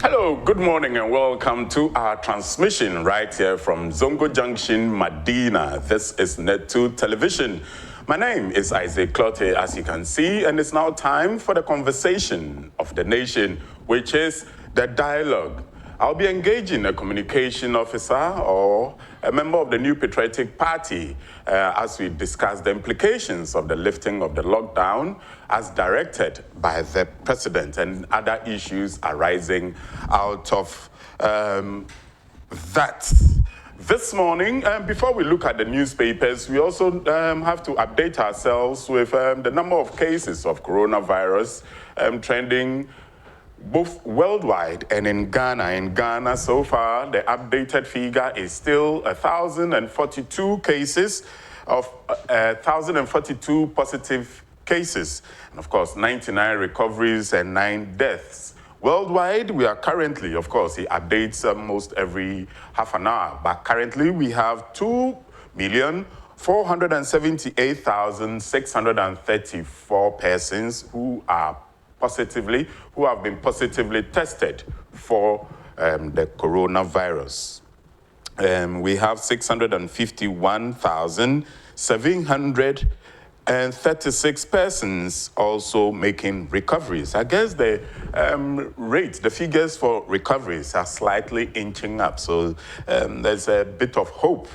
Hello, good morning and welcome to our transmission right here from Zongo Junction, Medina. This is Net2 Television. My name is Isaac Clotte, as you can see, and it's now time for the conversation of the nation, which is the dialogue. I'll be engaging a communication officer or a member of the New Patriotic Party as we discuss the implications of the lifting of the lockdown as directed by the president and other issues arising out of that. This morning, before we look at the newspapers, we also have to update ourselves with the number of cases of coronavirus trending both worldwide and in Ghana. In Ghana, so far, the updated figure is still 1,042 cases of 1,042 positive cases. And of course, 99 recoveries and 9 deaths. Worldwide, we are currently, of course, he updates almost every half an hour, but currently we have 2,478,634 persons who have been positively tested for the coronavirus. We have 651,736 persons also making recoveries. I guess the figures for recoveries are slightly inching up. So there's a bit of hope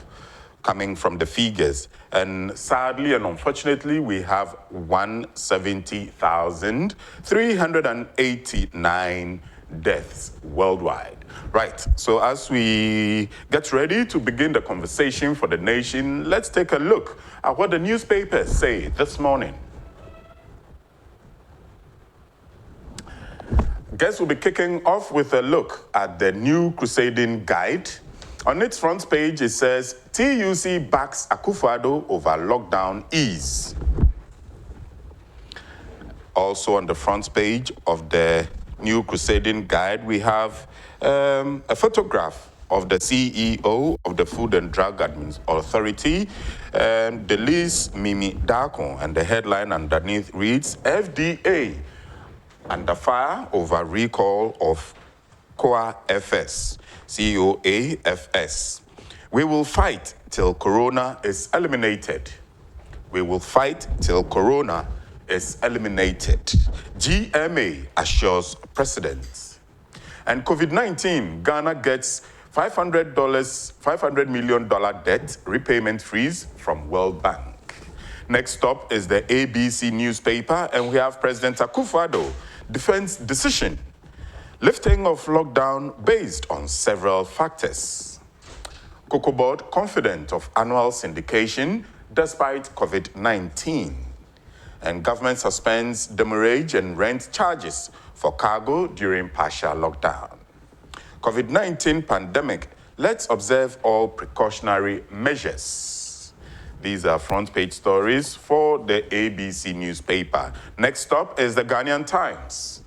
coming from the figures. And sadly and unfortunately, we have 170,389 deaths worldwide. Right, so as we get ready to begin the conversation for the nation, let's take a look at what the newspapers say this morning. Guess we'll be kicking off with a look at the new Crusading Guide. On its front page, it says, TUC backs Akufo-Addo over lockdown ease. Also on the front page of the new Crusading Guide, we have a photograph of the CEO of the Food and Drug Authority, Delise Mimi Darko, and the headline underneath reads, FDA under fire over recall of COAFS. COAFS. We will fight till Corona is eliminated. We will fight till Corona is eliminated. GMA assures President. And COVID-19, Ghana gets $500 million debt repayment freeze from World Bank. Next up is the ABC newspaper, and we have President Akufo-Addo defends decision. Lifting of lockdown based on several factors. Cocoa Board confident of annual syndication despite COVID-19. And government suspends demurrage and rent charges for cargo during partial lockdown. COVID-19 pandemic, let's observe all precautionary measures. These are front page stories for the ABC newspaper. Next up is the Ghanaian Times.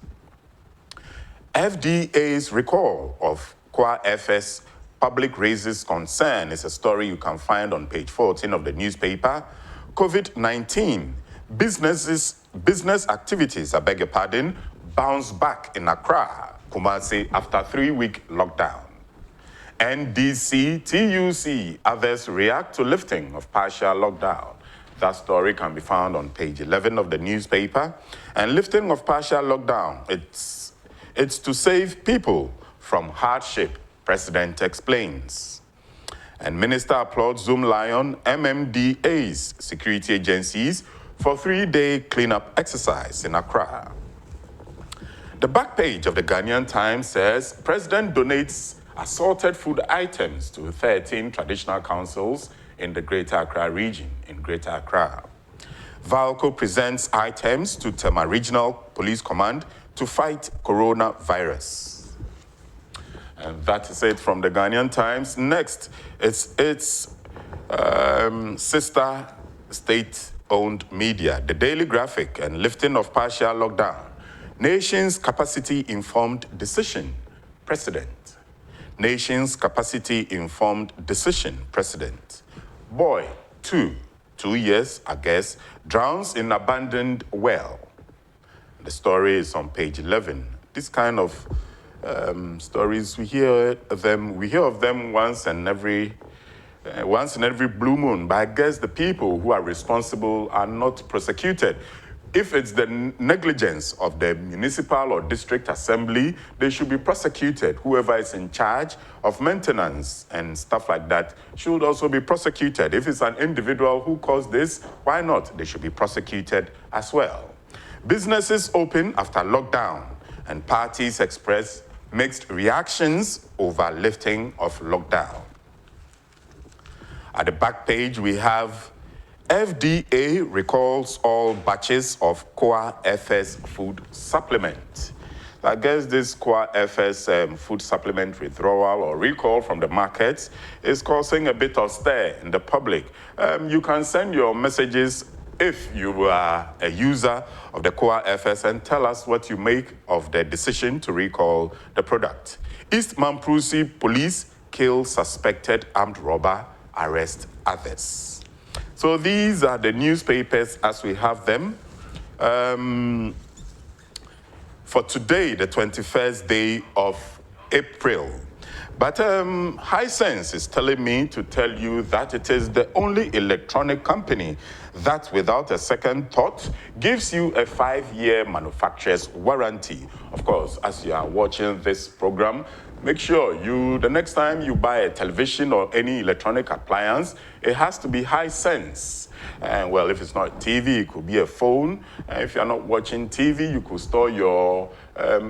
FDA's recall of COAFS public raises concern is a story you can find on page 14 of the newspaper. COVID-19, business activities, bounce back in Accra, Kumasi after 3-week lockdown. NDC, TUC, others react to lifting of partial lockdown. That story can be found on page 11 of the newspaper. And lifting of partial lockdown, it's to save people from hardship, President explains. And Minister applauds Zoom Lion MMDA's security agencies for 3-day cleanup exercise in Accra. The back page of the Ghanaian Times says, President donates assorted food items to 13 traditional councils in the Greater Accra region, in Greater Accra. Valco presents items to Tema Regional Police Command to fight coronavirus. And that is it from the Ghanaian Times. Next, it's sister state-owned media, the Daily Graphic, and lifting of partial lockdown. Nation's capacity-informed decision, President. Nation's capacity-informed decision, President. Boy, 2 years, I guess, drowns in abandoned well. The story is on page 11. This kind of stories, we hear of them once in every blue moon. But I guess the people who are responsible are not prosecuted. If it's the negligence of the municipal or district assembly, they should be prosecuted. Whoever is in charge of maintenance and stuff like that should also be prosecuted. If it's an individual who caused this, why not? They should be prosecuted as well. Businesses open after lockdown, and parties express mixed reactions over lifting of lockdown. At the back page, we have FDA recalls all batches of Koa FS food supplement. I guess this Koa FS food supplement withdrawal or recall from the markets is causing a bit of stir in the public. You can send your messages if you are a user of the Koa FS and tell us what you make of the decision to recall the product. East Mamprusi police kill suspected armed robber, arrest others. So these are the newspapers as we have them. For today, the 21st day of April. But Hisense is telling me to tell you that it is the only electronic company that, without a second thought, gives you a 5-year manufacturer's warranty. Of course, as you are watching this program, make sure the next time you buy a television or any electronic appliance, it has to be Hisense. And well, if it's not TV, it could be a phone. And if you're not watching TV, you could store your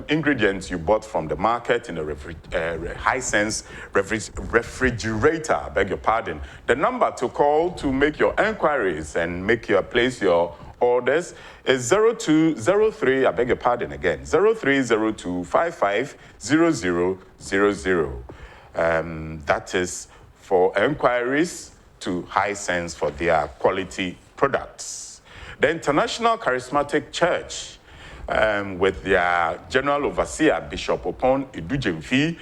ingredients you bought from the market in a Hisense refrigerator, I beg your pardon. The number to call to make your enquiries and place your orders is 0203, I beg your pardon again, 0302550000. That is for enquiries to Hisense for their quality products. The International Charismatic Church, with their General Overseer, Bishop Opon Idujemfi,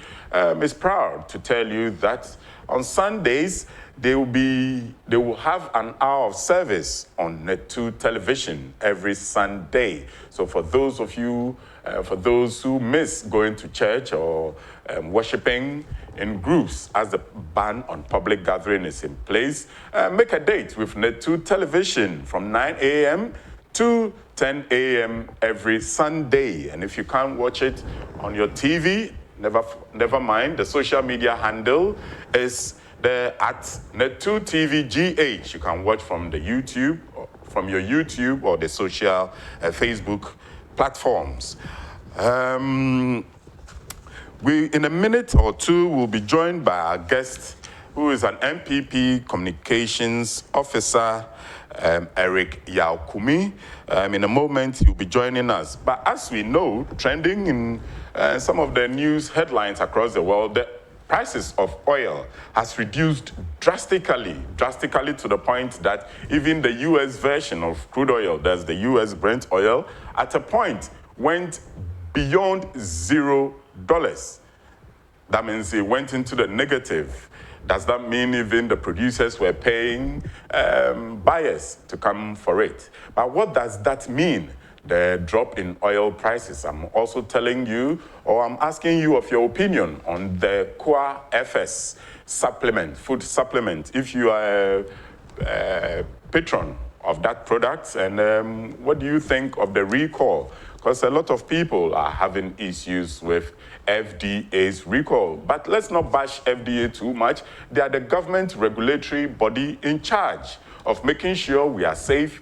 is proud to tell you that on Sundays, they will have an hour of service on Net2 television every Sunday. So for those of you, for those who miss going to church or worshiping in groups as the ban on public gathering is in place, make a date with Net2 television from 9 a.m. to 10 a.m. every Sunday. And if you can't watch it on your TV, never mind. The social media handle is at Net2 TV GH. You can watch from the YouTube, from your YouTube or the social Facebook platforms. In a minute or two, we'll be joined by our guest, who is an MPP communications officer, Eric Kumi. In a moment, he'll be joining us. But as we know, trending in some of the news headlines across the world, the prices of oil has reduced drastically to the point that even the U.S. version of crude oil, that's the U.S. Brent oil, at a point went beyond $0. That means it went into the negative. Does that mean even the producers were paying buyers to come for it? But what does that mean? The drop in oil prices. I'm also telling you, or I'm asking you of your opinion on the Koa FS supplement, food supplement, if you are a patron of that product, and what do you think of the recall? Because a lot of people are having issues with FDA's recall. But let's not bash FDA too much. They are the government regulatory body in charge of making sure we are safe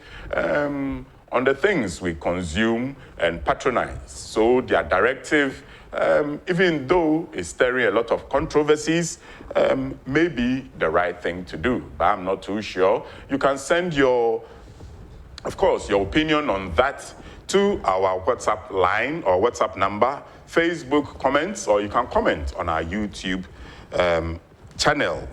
on the things we consume and patronize. So their directive, even though it's stirring a lot of controversies, may be the right thing to do, but I'm not too sure. You can send your opinion on that to our WhatsApp line or WhatsApp number, Facebook comments, or you can comment on our YouTube channel.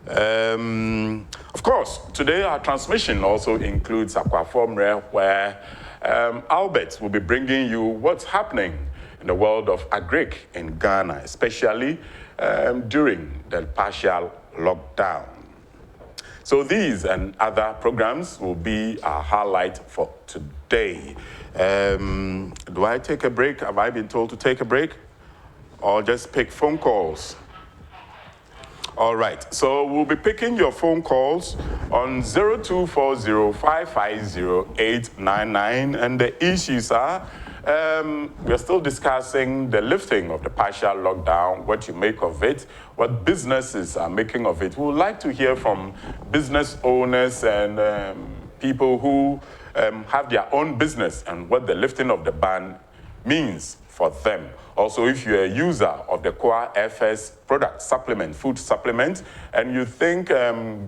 Of course, today our transmission also includes Aquaformre, where Albert will be bringing you what's happening in the world of agric in Ghana, especially during the partial lockdown. So these and other programs will be our highlight for today. Do I take a break? Have I been told to take a break? or just pick phone calls? All right, so we'll be picking your phone calls on 0240-550-899, and the issues are, we're still discussing the lifting of the partial lockdown, what you make of it, what businesses are making of it. We would like to hear from business owners and people who have their own business and what the lifting of the ban means for them. Also, if you're a user of the Core FS product supplement, food supplement, and you think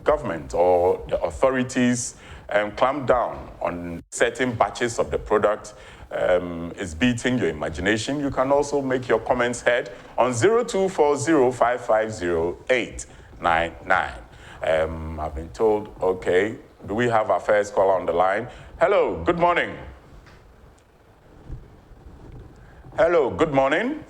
government or the authorities clamp down on certain batches of the product is beating your imagination, you can also make your comments heard on 0240-550-899. I've been told, okay, do we have our first caller on the line? Hello, good morning. Hello, good morning.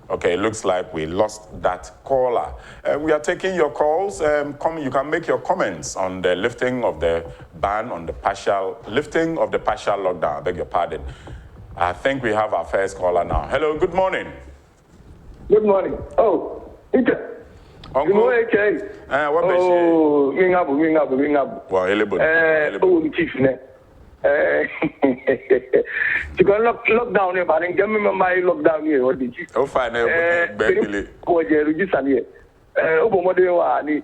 Okay, looks like we lost that caller. We are taking your calls. You can make your comments on the lifting of the ban on the lifting of the partial lockdown. I beg your pardon. I think we have our first caller now. Hello, good morning. Good morning. Oh, Peter. Uncle. You know, okay. What oh, ring up. Well, chief, you can lockdown here, but I can't remember my lockdown here. What did you? Oh, fine. Oh, Obomode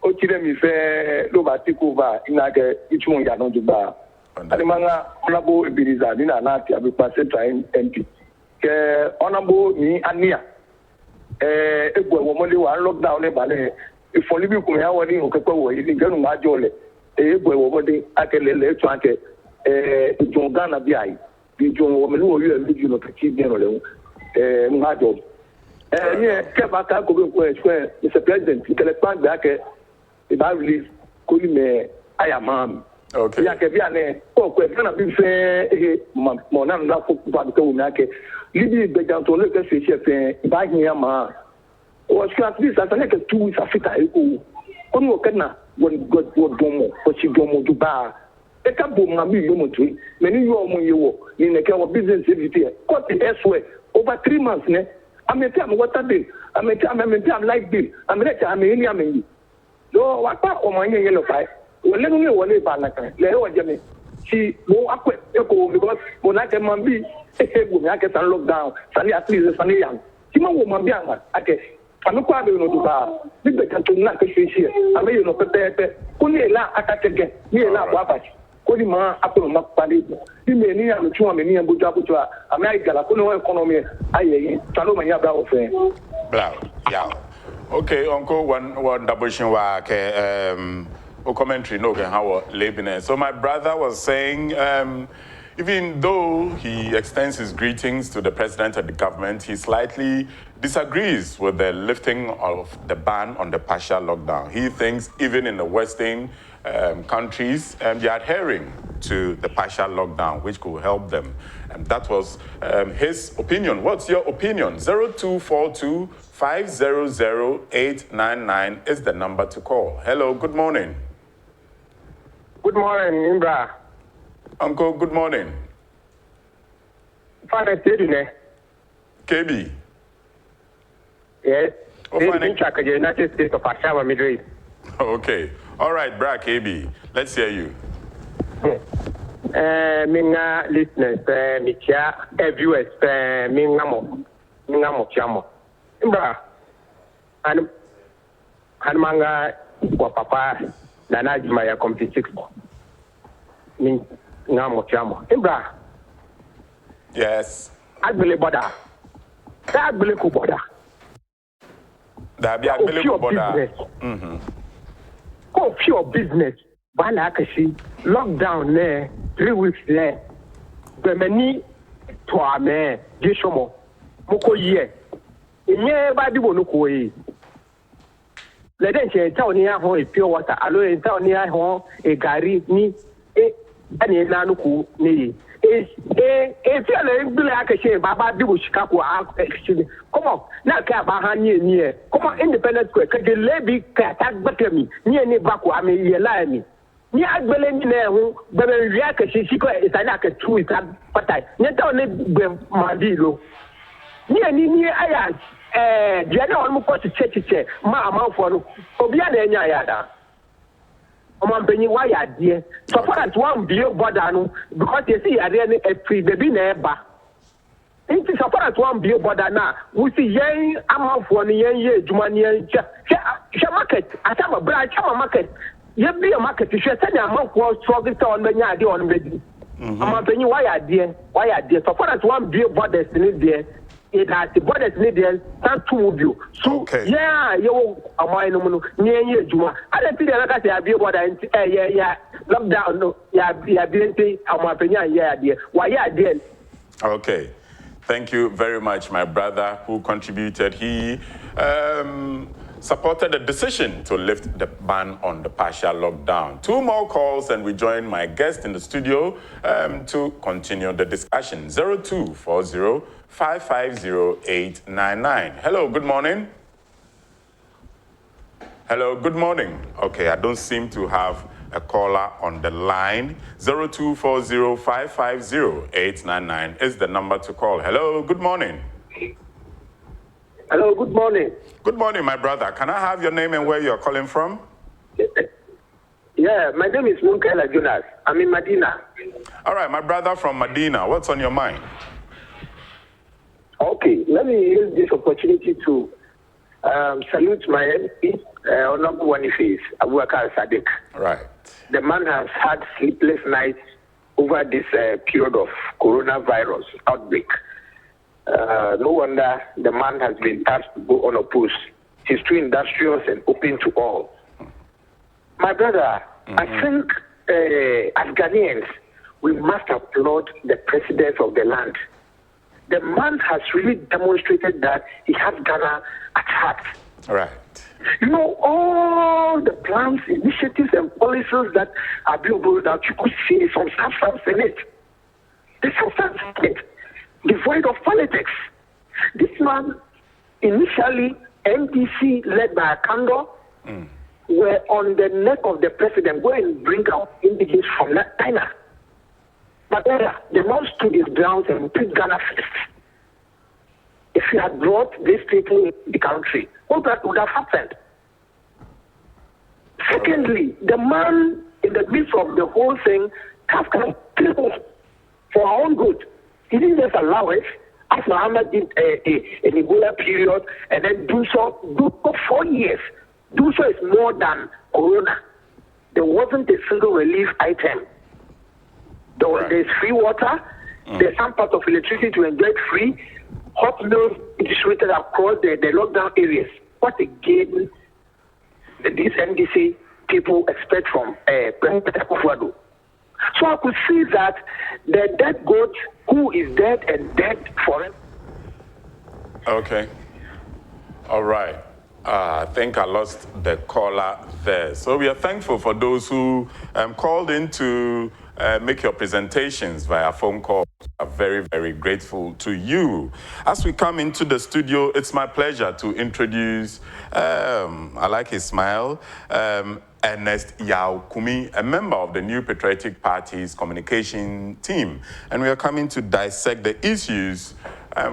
Ochiremi fe loba tikova inage ichun ya no juba. Alimanga honorable Ebenezer Dina na ti abipa Central MP. Ke honorable ni ania. Egbo Obomode wa lockdown e bale. Ifoli bi kun ya woni okepe wo yi ngenu ma jole. Egbo Obomode akelele etu ake ichun Ghana bi ai. Ichun wo melu wo yu e ju no kiti bi no le. Ma job. Mr. President, you can expand back about release Kumi I am mom. Okay. Yeah, can I be fair? Monan Lapo Nake. Libby began to look at the chef by here, ma. Was at least at a 2 weeks Africa. Only Okana when God would domo, what she domo to bar. A couple of Mabi, many you in the kind of business every year. Got the elsewhere over 3 months. I'm a time water bill. I'm a time light bill. I'm a time no, what part of my yellow pie? Well, let me one day, Leo Jimmy. She won't acquit because when I can be a can look down, Sunday at least Sunday young. She won't be young. Okay. I'm not quite able to bar. Big can to knock a fish here. I may not prepare. Only la attack again. Me and Wabash. Kodima apple not padi. You may near the 2 million Bujabutua, America, la Kuno economy. I Saloma Yabra of yeah. Okay, Uncle, one double shinwa commentary no how Lebanon. So my brother was saying even though he extends his greetings to the president and the government, he slightly disagrees with the lifting of the ban on the partial lockdown. He thinks even in the Western countries, they are adhering to the partial lockdown, which could help them. And that was his opinion. What's your opinion? 0242-500-899 is the number to call. Hello, good morning. Good morning, Imbra. Uncle, good morning. Father, KB. Yes. Oh, United States of Ashawa Midway. Okay. All right, Bra KB. Let's hear you. Minga listeners, Micha, viewers, Mingamo Chamo. Imbra. And manga papa Nana Jumaya complete 6. Ngamo Chamo. Imbra. Yes. I believe border. That believe border. That be a believe border. Oh, pure business. Bana akashi lockdown there 3 weeks there. Bemeni to ame jeshomo moko ye. Inye ba di bonu ko yi. Le den che ta oni ahon e pure water. Alo e ta oni ahon e gari ni ani na nu ku ni. Fi ale bile akashi baba di bo shikaku akashi. Come on, na ka ba ha ni ni e. Come on, independent square. Ka de lebi ka ta gbetemi. Ni baku ame ye la mi. Ni agbele ni na hu bebe ria ka shi ko isana ka tu ita patai. Ni ta oni be madi lo. ni aya dia na on mo ko chiche ma amanfo no obi a na enya ya da omampenyi wa ya de so far as one bio border no because you see area ni free baby na eba nti so far as one bio border na we see yen amanfo no yen ye adwuma ne yen che market atama bra atama market ye bi market hwe say na amanfo struggle to on benya ade on bedi omampenyi wa ya de so far as one bio borders ni there it has the borders need there stand to move you so yeah you amai no no nye adwuma ada ti dey na say abie border yeah lockdown no yeah binti amapenya yeah there why there. Okay, thank you very much, my brother who contributed. He supported the decision to lift the ban on the partial lockdown. 2 more calls and we join my guest in the studio to continue the discussion. 0240-550-899. Hello, good morning. Hello, good morning. Okay, I don't seem to have a caller on the line. 0240-550-899 is the number to call. Hello, good morning. Hello, good morning. Good morning, my brother. Can I have your name and where you're calling from? Yeah, my name is Munkela Jonas. I'm in Medina. All right, my brother from Medina. What's on your mind? Okay, let me use this opportunity to salute my MP, Honorable Waniface Abubakar Sadiq. Right. The man has had sleepless nights over this period of coronavirus outbreak. No wonder the man has been tasked to go unopposed. He's too industrious and open to all. My brother, I think as Ghanaians, we must applaud the president of the land. The man has really demonstrated that he has Ghana at heart. Right. You know, all the plans, initiatives, and policies that are being rolled out, you could see some substance in it. There's substance in it, devoid of politics. This man, initially, NDC led by Akando, were on the neck of the president, go and bring out indicates from China. But the man stood his ground and put Ghana first. If he had brought these people in the country, all that would have happened. Secondly, the man in the midst of the whole thing has come for our own good. He didn't just allow it, as Muhammad did an Ebola period, and then do so for 4 years. Do so is more than Corona. There wasn't a single relief item. There's free water, there's some part of electricity to enjoy it free, hot milk distributed across the lockdown areas. What again these NDC people expect from President Akufo-Addo? So I could see that the dead goat who is dead and dead forever. Okay. All right. I think I lost the caller there. So we are thankful for those who called in to make your presentations via phone call. We are very, very grateful to you. As we come into the studio, it's my pleasure to introduce, I like his smile, Ernest Kumi, a member of the New Patriotic Party's communication team. And we are coming to dissect the issues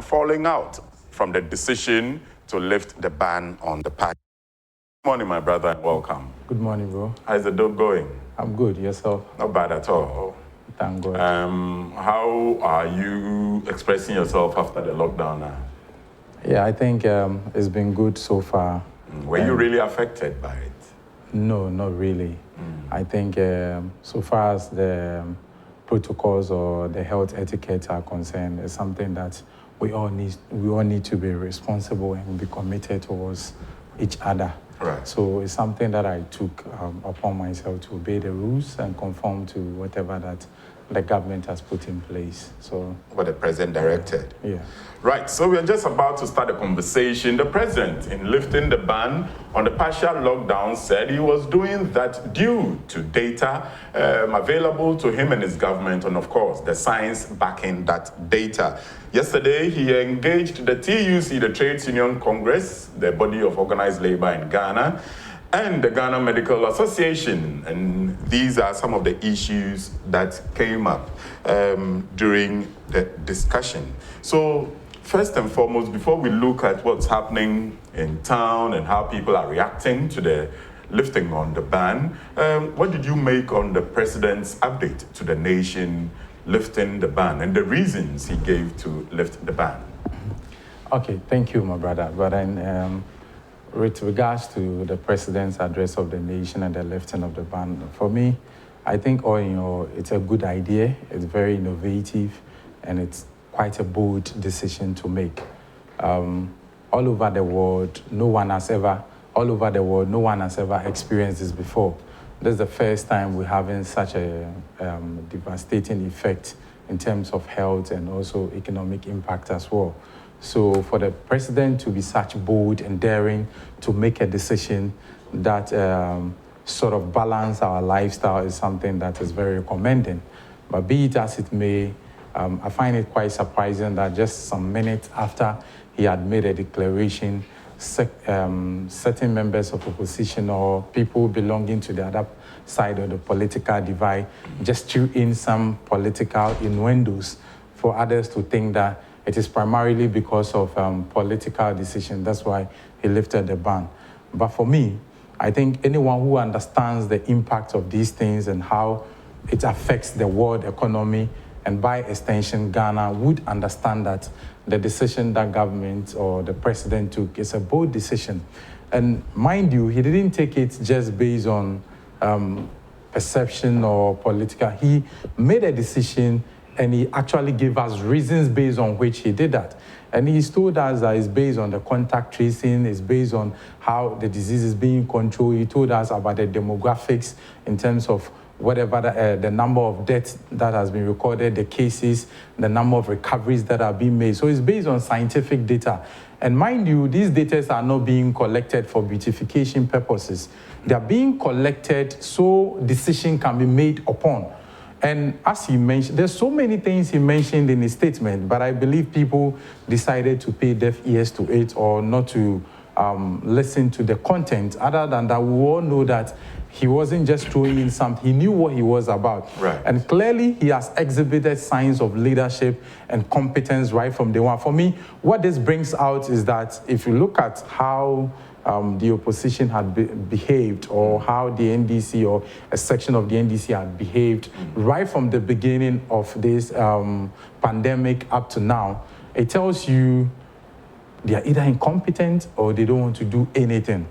falling out from the decision to lift the ban on the party. Good morning, my brother, and welcome. Good morning, bro. How's the dope going? I'm good. Yourself? Not bad at all. Thank God. How are you expressing yourself after the lockdown now? Yeah, I think it's been good so far. Were you really affected by it? No, not really. I think so far as the protocols or the health etiquette are concerned, it's something that we all need to be responsible and be committed towards each other. Right. So it's something that I took upon myself to obey the rules and conform to whatever that the government has put in place. So what the president directed. Yeah. Right, so we're just about to start the conversation. The president, in lifting the ban on the partial lockdown, said he was doing that due to data available to him and his government, and of course, the science backing that data. Yesterday, he engaged the TUC, the Trades Union Congress, the body of organized labor in Ghana, and the Ghana Medical Association. And these are some of the issues that came up during the discussion. So, first and foremost, before we look at what's happening in town and how people are reacting to the lifting on the ban, what did you make on the president's update to the nation lifting the ban and the reasons he gave to lift the ban? Okay, thank you, my brother. But then, with regards to the president's address of the nation and the lifting of the ban, for me, I think all in all, it's a good idea. It's very innovative, and it's quite a bold decision to make. All over the world, no one has ever experienced this before. This is the first time we're having such a devastating effect in terms of health and also economic impact as well. So for the president to be such bold and daring to make a decision that sort of balance our lifestyle is something that is very recommending. But be it as it may, I find it quite surprising that just some minutes after he had made a declaration, certain members of opposition or people belonging to the other side of the political divide just threw in some political innuendos for others to think that it is primarily because of political decision. That's why he lifted the ban. But for me, I think anyone who understands the impact of these things and how it affects the world economy and by extension Ghana would understand that the decision that government or the president took is a bold decision. And mind you, he didn't take it just based on perception or political. He made a decision and he actually gave us reasons based on which he did that. And he's told us that it's based on the contact tracing, it's based on how the disease is being controlled. He told us about the demographics in terms of whatever the number of deaths that has been recorded, the cases, the number of recoveries that are being made. So it's based on scientific data. And mind you, these data are not being collected for beautification purposes. They are being collected so decision can be made upon. And as he mentioned, there's so many things he mentioned in his statement, but I believe people decided to pay deaf ears to it or not to listen to the content. Other than that, we all know that he wasn't just throwing in something. He knew what he was about. Right. And clearly, he has exhibited signs of leadership and competence right from day one. For me, what this brings out is that if you look at how the opposition had behaved or how the NDC or a section of the NDC had behaved right from the beginning of this pandemic up to now, it tells you they are either incompetent or they don't want to do anything.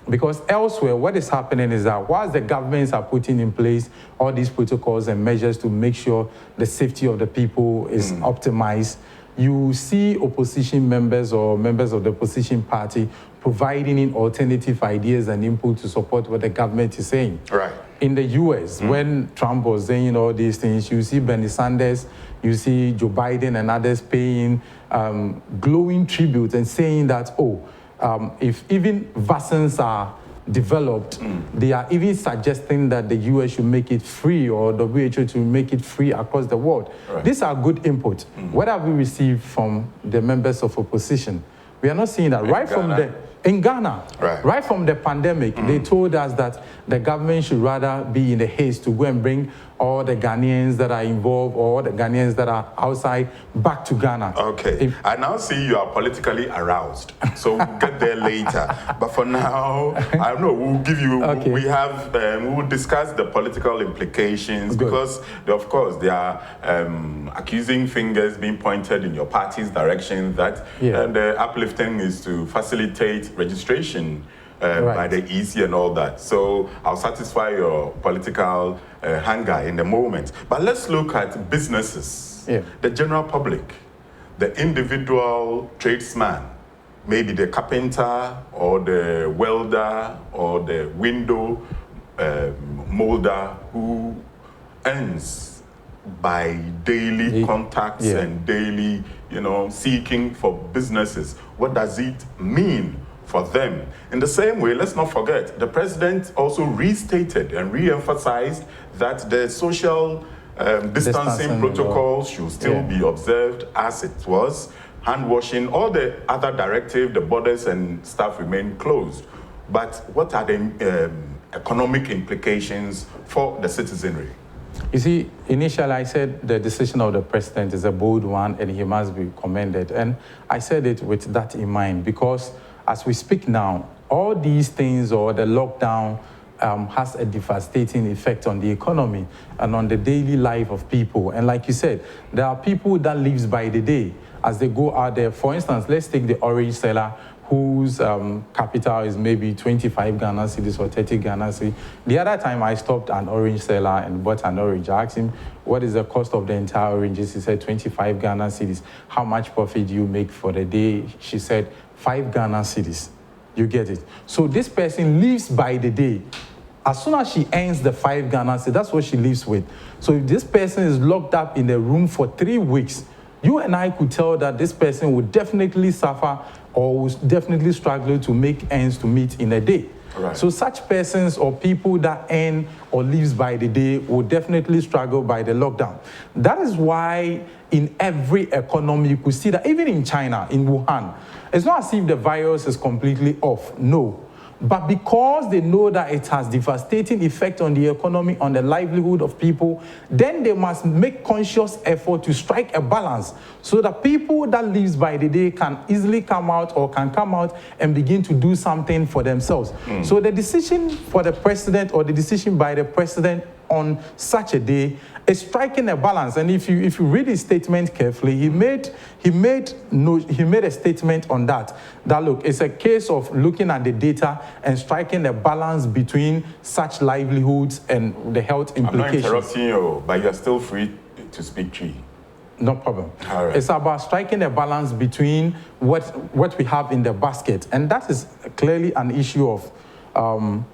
Because elsewhere, what is happening is that whilst the governments are putting in place all these protocols and measures to make sure the safety of the people is optimized, you see opposition members or members of the opposition party providing in alternative ideas and input to support what the government is saying. Right. In the US, when Trump was saying all these things, you see Bernie Sanders, you see Joe Biden and others paying glowing tribute and saying that, if even vaccines are developed, they are even suggesting that the US should make it free or WHO to make it free across the world. Right. These are good input. What have we received from the members of opposition? We are not seeing that in Ghana, right from the pandemic, they told us that the government should rather be in a haste to go and bring all the Ghanaians that are involved or the Ghanaians that are outside back to Ghana. Okay. I now see you are politically aroused, so we'll get there later. But for now, I don't know, we'll give you, we'll discuss the political implications because, of course, there are accusing fingers being pointed in your party's direction that the uplifting is to facilitate registration by the EC and all that. So I'll satisfy your political hunger in a moment. But let's look at businesses, the general public, the individual tradesman, maybe the carpenter or the welder or the window molder who earns by daily contacts and daily, seeking for businesses. What does it mean for them? In the same way, let's not forget, the president also restated and re-emphasized that the social distancing protocols should still be observed as it was. Hand washing, all the other directives, the borders and stuff remain closed. But what are the economic implications for the citizenry? You see, initially I said the decision of the president is a bold one and he must be commended. And I said it with that in mind because as we speak now, all these things or the lockdown has a devastating effect on the economy and on the daily life of people. And like you said, there are people that lives by the day as they go out there. For instance, let's take the orange seller whose capital is maybe 25 Ghana cedis or 30 Ghana cedis. The other time I stopped an orange seller and bought an orange. I asked him, what is the cost of the entire oranges? He said, 25 Ghana cedis. How much profit do you make for the day? She said, 5 Ghana cedis. You get it? So this person lives by the day. As soon as she earns the 5 Ghana cedis, that's what she lives with. So if this person is locked up in a room for 3 weeks, you and I could tell that this person would definitely suffer or would definitely struggle to make ends to meet in a day. Right. So such persons or people that earn or lives by the day will definitely struggle by the lockdown. That is why in every economy you could see that even in China, in Wuhan, it's not as if the virus is completely off, no. But because they know that it has devastating effect on the economy, on the livelihood of people, then they must make conscious effort to strike a balance so that people that lives by the day can easily come out or can come out and begin to do something for themselves. So the decision for the president or the decision by the president on such a day is striking a balance. And if you read his statement carefully, he made a statement on that look, it's a case of looking at the data and striking a balance between such livelihoods and the health implications. I'm not interrupting you, but you're still free to speak, Tree. No problem. All right. It's about striking a balance between what we have in the basket, and that is clearly an issue of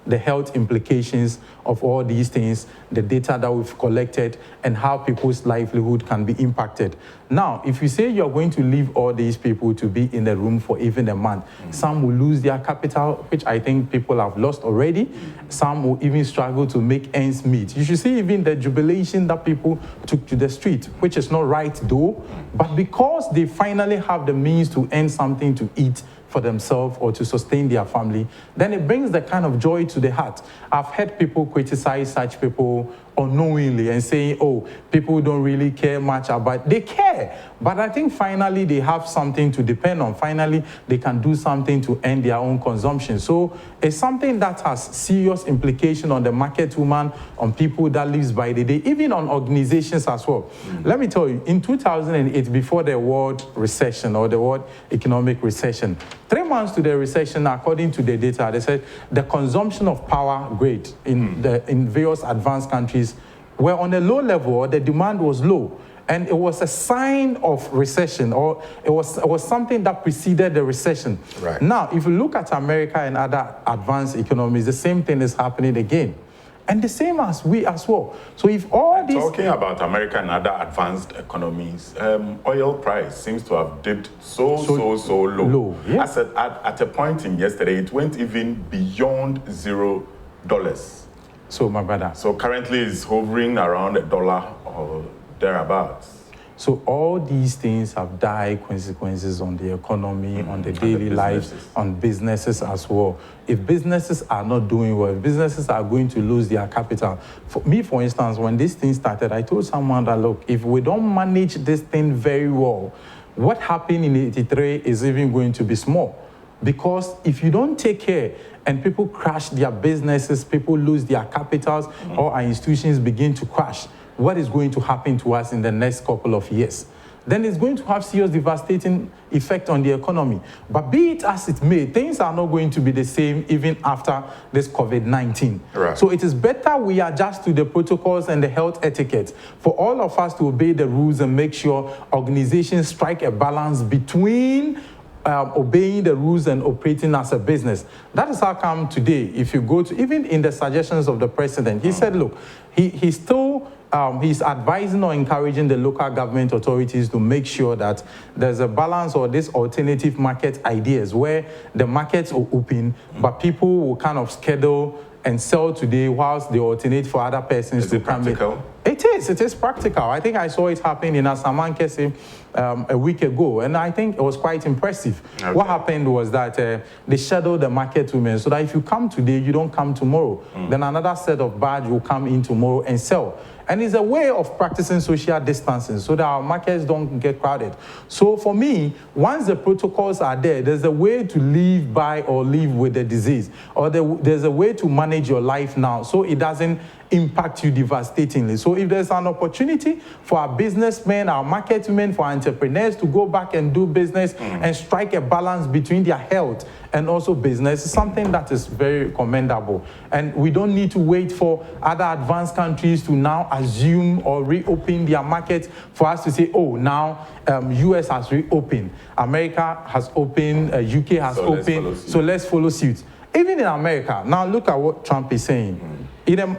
the health implications of all these things, the data that we've collected, and how people's livelihood can be impacted. Now, if you say you're going to leave all these people to be in the room for even a month, some will lose their capital, which I think people have lost already. Some will even struggle to make ends meet. You should see even the jubilation that people took to the street, which is not right though, but because they finally have the means to earn something to eat for themselves or to sustain their family, then it brings the kind of joy to the heart. I've heard people criticize such people unknowingly and saying, oh, people don't really care much about, they care, but I think finally they have something to depend on. Finally, they can do something to earn their own consumption. So it's something that has serious implication on the market woman, on people that lives by the day, even on organizations as well. Let me tell you, in 2008, before the world recession or the world economic recession, 3 months to the recession, according to the data, they said the consumption of power grid in various advanced countries were on a low level, or the demand was low. And it was a sign of recession, or it was something that preceded the recession. Right. Now, if you look at America and other advanced economies, the same thing is happening again. And the same as we as well. So if all these... Talking about America and other advanced economies, oil price seems to have dipped so low. Yeah. At a point in yesterday, it went even beyond $0. So, my brother. So currently it's hovering around $1 or thereabouts. So all these things have dire consequences on the economy, on the daily lives, on businesses as well. If businesses are not doing well, if businesses are going to lose their capital. For me, for instance, when this thing started, I told someone that, look, if we don't manage this thing very well, what happened in 83 is even going to be small. Because if you don't take care and people crash their businesses, people lose their capitals, or our institutions begin to crash, what is going to happen to us in the next couple of years? Then it's going to have serious devastating effect on the economy. But be it as it may, things are not going to be the same even after this COVID-19. Right. So it is better we adjust to the protocols and the health etiquette for all of us to obey the rules and make sure organizations strike a balance between obeying the rules and operating as a business. That is how come today, if you go to, even in the suggestions of the president, he said, look, he's advising or encouraging the local government authorities to make sure that there's a balance or this alternative market ideas where the markets are open, but people will kind of schedule and sell today whilst they alternate for other persons to come in. It is practical. I think I saw it happen in Asamankese a week ago, and I think it was quite impressive. Okay. What happened was that they scheduled the market women so that if you come today, you don't come tomorrow. Then another set of badge will come in tomorrow and sell. And it's a way of practicing social distancing so that our markets don't get crowded. So for me, once the protocols are there, there's a way to live by or live with the disease, or there's a way to manage your life now so it doesn't impact you devastatingly. So if there's an opportunity for our businessmen, our market women, for entrepreneurs to go back and do business and strike a balance between their health and also business, is something that is very commendable. And we don't need to wait for other advanced countries to now assume or reopen their markets for us to say, oh, now US has reopened, America has opened, UK has opened, so let's follow suit. Even in America, now look at what Trump is saying.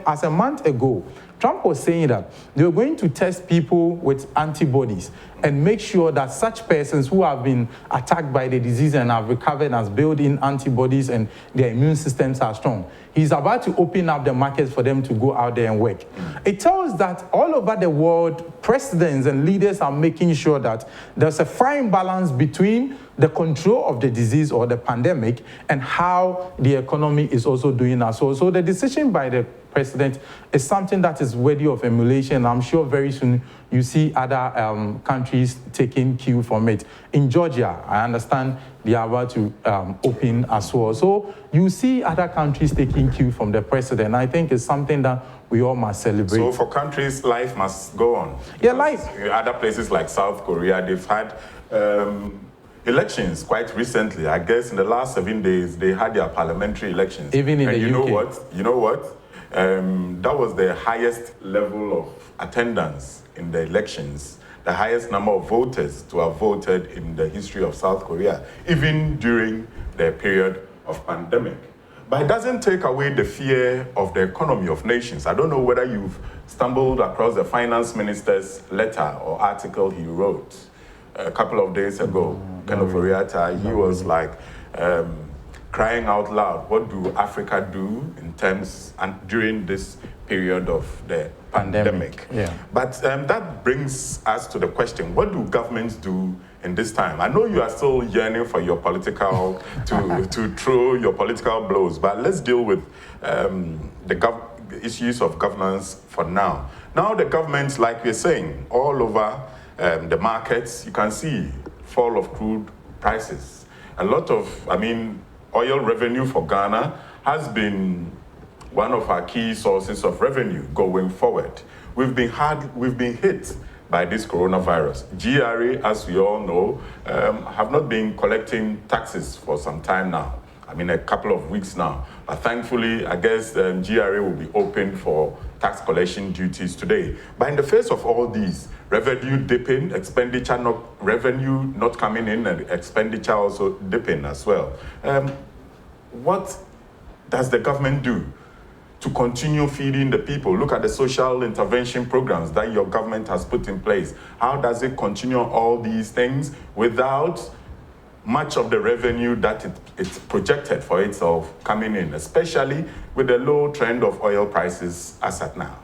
As a month ago, Trump was saying that they were going to test people with antibodies and make sure that such persons who have been attacked by the disease and have recovered as built-in antibodies and their immune systems are strong. He's about to open up the markets for them to go out there and work. It tells that all over the world, presidents and leaders are making sure that there's a fine balance between the control of the disease or the pandemic and how the economy is also doing as well. So the decision by the president is something that is worthy of emulation. I'm sure very soon you see other countries taking cue from it. In Georgia, I understand they are about to open as well. So you see other countries taking cue from the president. I think it's something that we all must celebrate. So for countries, life must go on. Yeah, life. Other places like South Korea, they've had elections quite recently. I guess in the last 7 days, they had their parliamentary elections. Even in the UK. You know what? That was the highest level of attendance in the elections, the highest number of voters to have voted in the history of South Korea, even during the period of pandemic. But it doesn't take away the fear of the economy of nations. I don't know whether you've stumbled across the finance minister's letter or article he wrote a couple of days ago. Kenneth Oriata, he was like crying out loud, what do Africa do in terms and during this period of the pandemic? Yeah. But that brings us to the question, what do governments do in this time? I know you are still yearning for your political, to throw your political blows, but let's deal with the issues of governance for now. Now the governments, like we're saying, all over the markets, you can see fall of crude prices. A lot of, oil revenue for Ghana has been one of our key sources of revenue going forward. We've been hit by this coronavirus. GRA, as we all know, have not been collecting taxes for some time now. A couple of weeks now. But thankfully, I guess GRA will be open for tax collection duties today. But in the face of all these, revenue dipping, revenue not coming in, and expenditure also dipping as well. What does the government do to continue feeding the people? Look at the social intervention programs that your government has put in place. How does it continue all these things without much of the revenue that it's projected for itself coming in, especially with the low trend of oil prices as at now?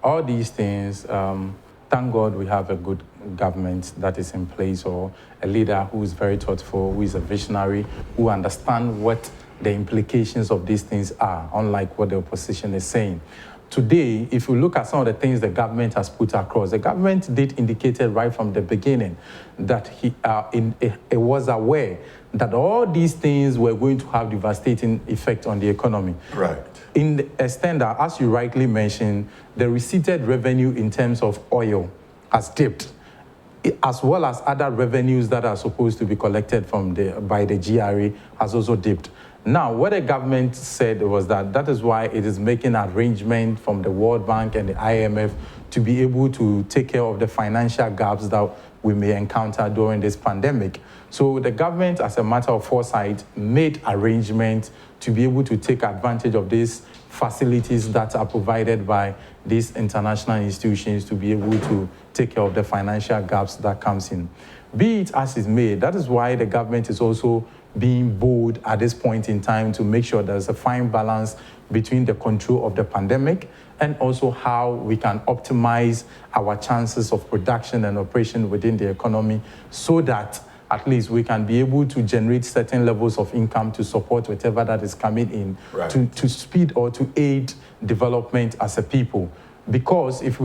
All these things, thank God we have a good government that is in place, or a leader who is very thoughtful, who is a visionary, who understands what the implications of these things are, unlike what the opposition is saying. Today, if you look at some of the things the government has put across, the government did indicate right from the beginning that it was aware that all these things were going to have devastating effect on the economy. Right. In the extent that, as you rightly mentioned, the receipted revenue in terms of oil has dipped, as well as other revenues that are supposed to be collected by the GRA has also dipped. Now, what the government said was that is why it is making arrangement from the World Bank and the IMF to be able to take care of the financial gaps that we may encounter during this pandemic. So the government, as a matter of foresight, made arrangements to be able to take advantage of these facilities that are provided by these international institutions to be able to take care of the financial gaps that comes in. Be it as is made, that is why the government is also being bold at this point in time to make sure there's a fine balance between the control of the pandemic and also how we can optimize our chances of production and operation within the economy so that at least we can be able to generate certain levels of income to support whatever that is coming in to speed or to aid development as a people. Because if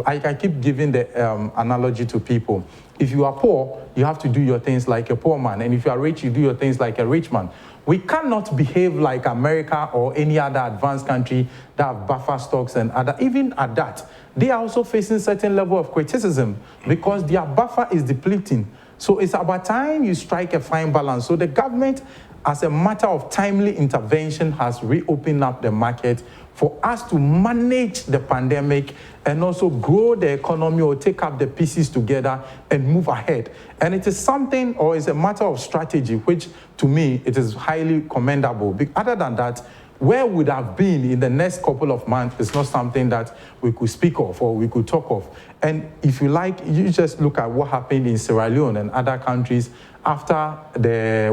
I keep giving the analogy to people. If you are poor, you have to do your things like a poor man. And if you are rich, you do your things like a rich man. We cannot behave like America or any other advanced country that have buffer stocks and other. Even at that, they are also facing certain level of criticism because their buffer is depleting. So it's about time you strike a fine balance. So the government, as a matter of timely intervention, has reopened up the market for us to manage the pandemic and also grow the economy or take up the pieces together and move ahead. And it is something, or it's a matter of strategy, which to me, it is highly commendable. Other than that, where would have been in the next couple of months is not something that we could speak of or we could talk of. And if you like, you just look at what happened in Sierra Leone and other countries after the,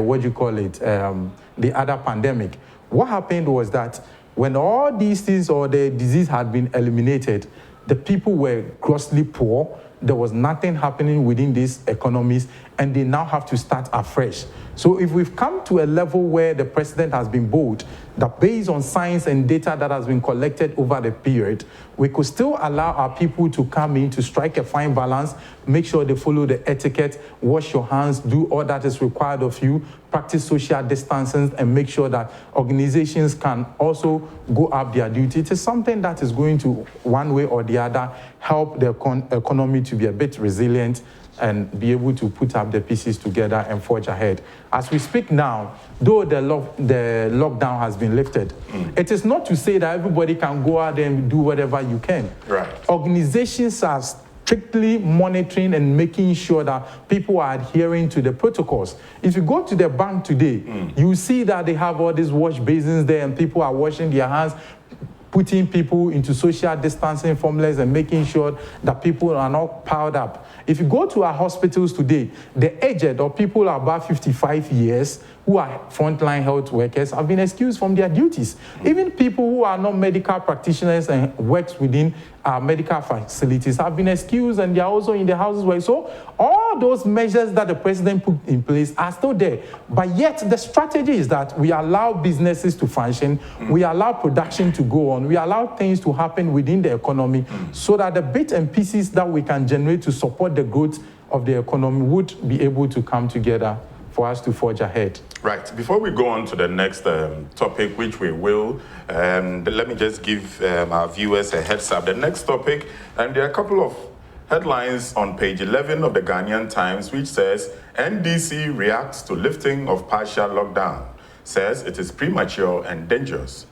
the other pandemic. What happened was that when all these things or the disease had been eliminated, the people were grossly poor. There was nothing happening within these economies, and they now have to start afresh. So if we've come to a level where the president has been bold, that based on science and data that has been collected over the period, we could still allow our people to come in to strike a fine balance, make sure they follow the etiquette, wash your hands, do all that is required of you, practice social distancing, and make sure that organizations can also go up their duty. It is something that is going to, one way or the other, help the economy to be a bit resilient and be able to put up the pieces together and forge ahead. As we speak now, though the lockdown has been lifted, it is not to say that everybody can go out and do whatever you can. Right. Organizations are strictly monitoring and making sure that people are adhering to the protocols. If you go to the bank today, you see that they have all these wash basins there and people are washing their hands, putting people into social distancing formulas and making sure that people are not piled up. If you go to our hospitals today, the aged or people above 55 years who are frontline health workers have been excused from their duties. Even people who are not medical practitioners and works within our medical facilities have been excused, and they are also in the houses where. So all those measures that the president put in place are still there. But yet the strategy is that we allow businesses to function, we allow production to go on, we allow things to happen within the economy so that the bits and pieces that we can generate to support the growth of the economy would be able to come together for us to forge ahead. Right. Before we go on to the next topic, which we will, let me just give our viewers a heads up. The next topic, and there are a couple of headlines on page 11 of the Ghanaian Times, which says, NDC reacts to lifting of partial lockdown, says it is premature and dangerous.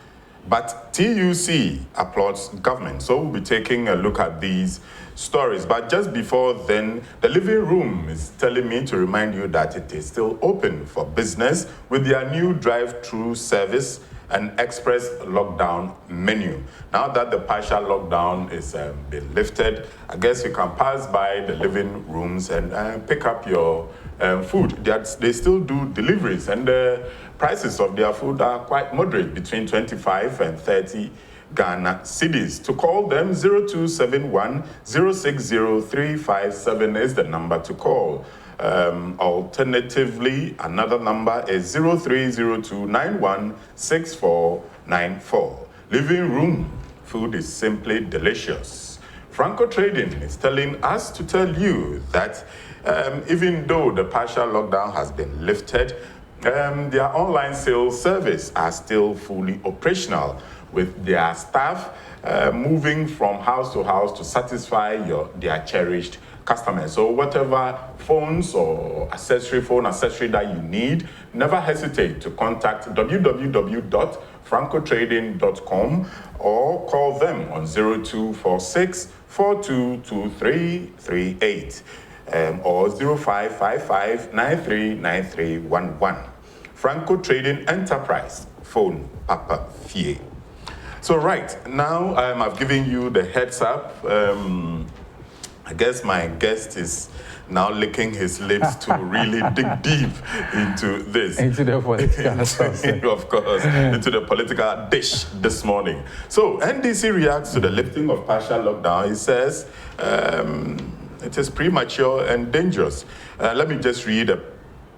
But TUC applauds government. So we'll be taking a look at these stories. But just before then, the living room is telling me to remind you that it is still open for business with their new drive-through service and express lockdown menu. Now that the partial lockdown is been lifted, I guess you can pass by the living rooms and pick up your food. They still do deliveries, and the prices of their food are quite moderate, between 25 and 30 Ghana cedis. To call them, 0271 060 357 is the number to call. Alternatively, another number is 0302 91 6494. Living room food is simply delicious. Franco Trading is telling us to tell you that even though the partial lockdown has been lifted, their online sales service are still fully operational, with their staff moving from house to house to satisfy their cherished customers. So whatever phones or phone accessory that you need, never hesitate to contact www.francotrading.com or call them on 0246 422338 or 0555 939311. Franco Trading Enterprise, phone Papa Fie. So right, now I've given you the heads up. I guess my guest is now licking his lips to really dig deep into this. Into the political Of course, into the political dish this morning. So NDC reacts to the lifting of partial lockdown. He says it is premature and dangerous. Let me just read a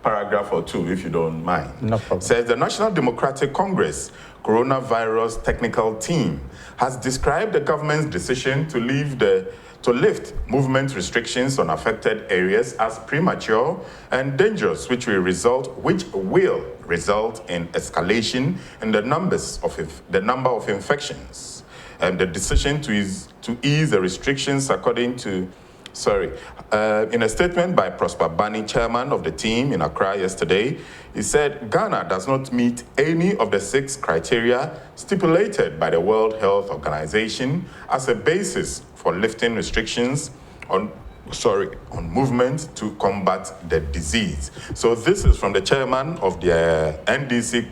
paragraph or two, if you don't mind. No problem. Says the National Democratic Congress Coronavirus Technical Team has described the government's decision to lift movement restrictions on affected areas as premature and dangerous, which will result in escalation in the number of infections. And the decision to ease the restrictions in a statement by Prosper Bani, chairman of the team in Accra yesterday, he said Ghana does not meet any of the 6 criteria stipulated by the World Health Organization as a basis for lifting restrictions on movement to combat the disease. So this is from the chairman of the NDC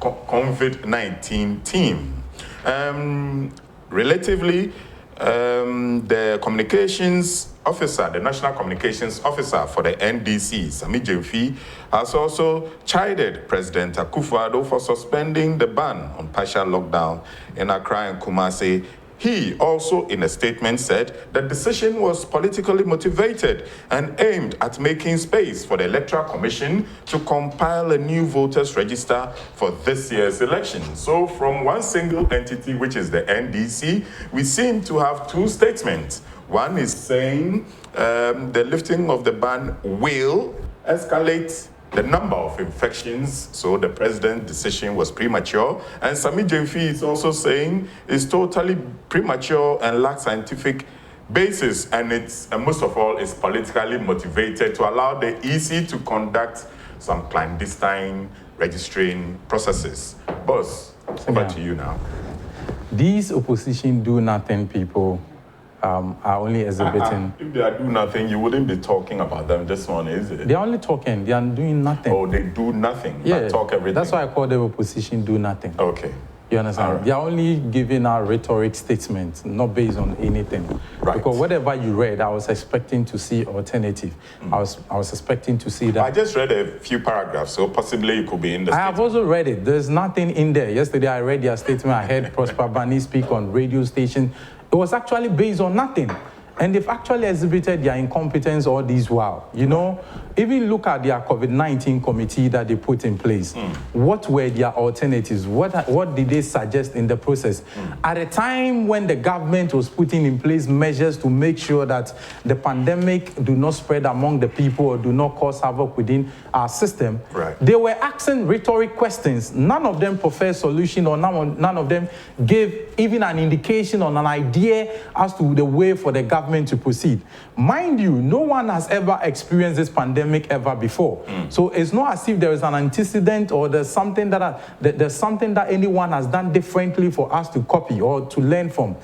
COVID-19 team. Relatively, the communications officer, the national communications officer for the NDC, Sami Jemfi, has also chided President Akufo-Addo for suspending the ban on partial lockdown in Accra and Kumasi. He also, in a statement, said the decision was politically motivated and aimed at making space for the Electoral Commission to compile a new voters register for this year's election. So from one single entity, which is the NDC, we seem to have 2 statements. One is saying the lifting of the ban will escalate the number of infections, so the president's decision was premature. And Sami Jemfi is also saying it's totally premature and lacks scientific basis, and most of all, is politically motivated to allow the EC to conduct some clandestine registering processes. Boss, over to you now. These opposition do nothing people are only exhibiting. If they do nothing, you wouldn't be talking about them this morning, is it? They're only talking, they are doing nothing. Oh, they do nothing, yeah, but talk everything. That's why I call them opposition do nothing. Okay. You understand? Right. They are only giving out rhetoric statements, not based on anything. Right. Because whatever you read, I was expecting to see alternative. I was expecting to see that. I just read a few paragraphs, so possibly it could be in the I have also read it. There's nothing in there. Yesterday I read their statement. I heard Prosper Bani speak on radio station. It was actually based on nothing. And they've actually exhibited their incompetence all this while. You know, even look at their COVID-19 committee that they put in place. What were their alternatives? What did they suggest in the process? At a time when the government was putting in place measures to make sure that the pandemic do not spread among the people or do not cause havoc within our system, they were asking rhetoric questions. None of them professed solution, or none of them gave even an indication or an idea as to the way for the government to proceed. Mind you, no one has ever experienced this pandemic ever before. So it's not as if there is an antecedent or there's something that anyone has done differently for us to copy or to learn from.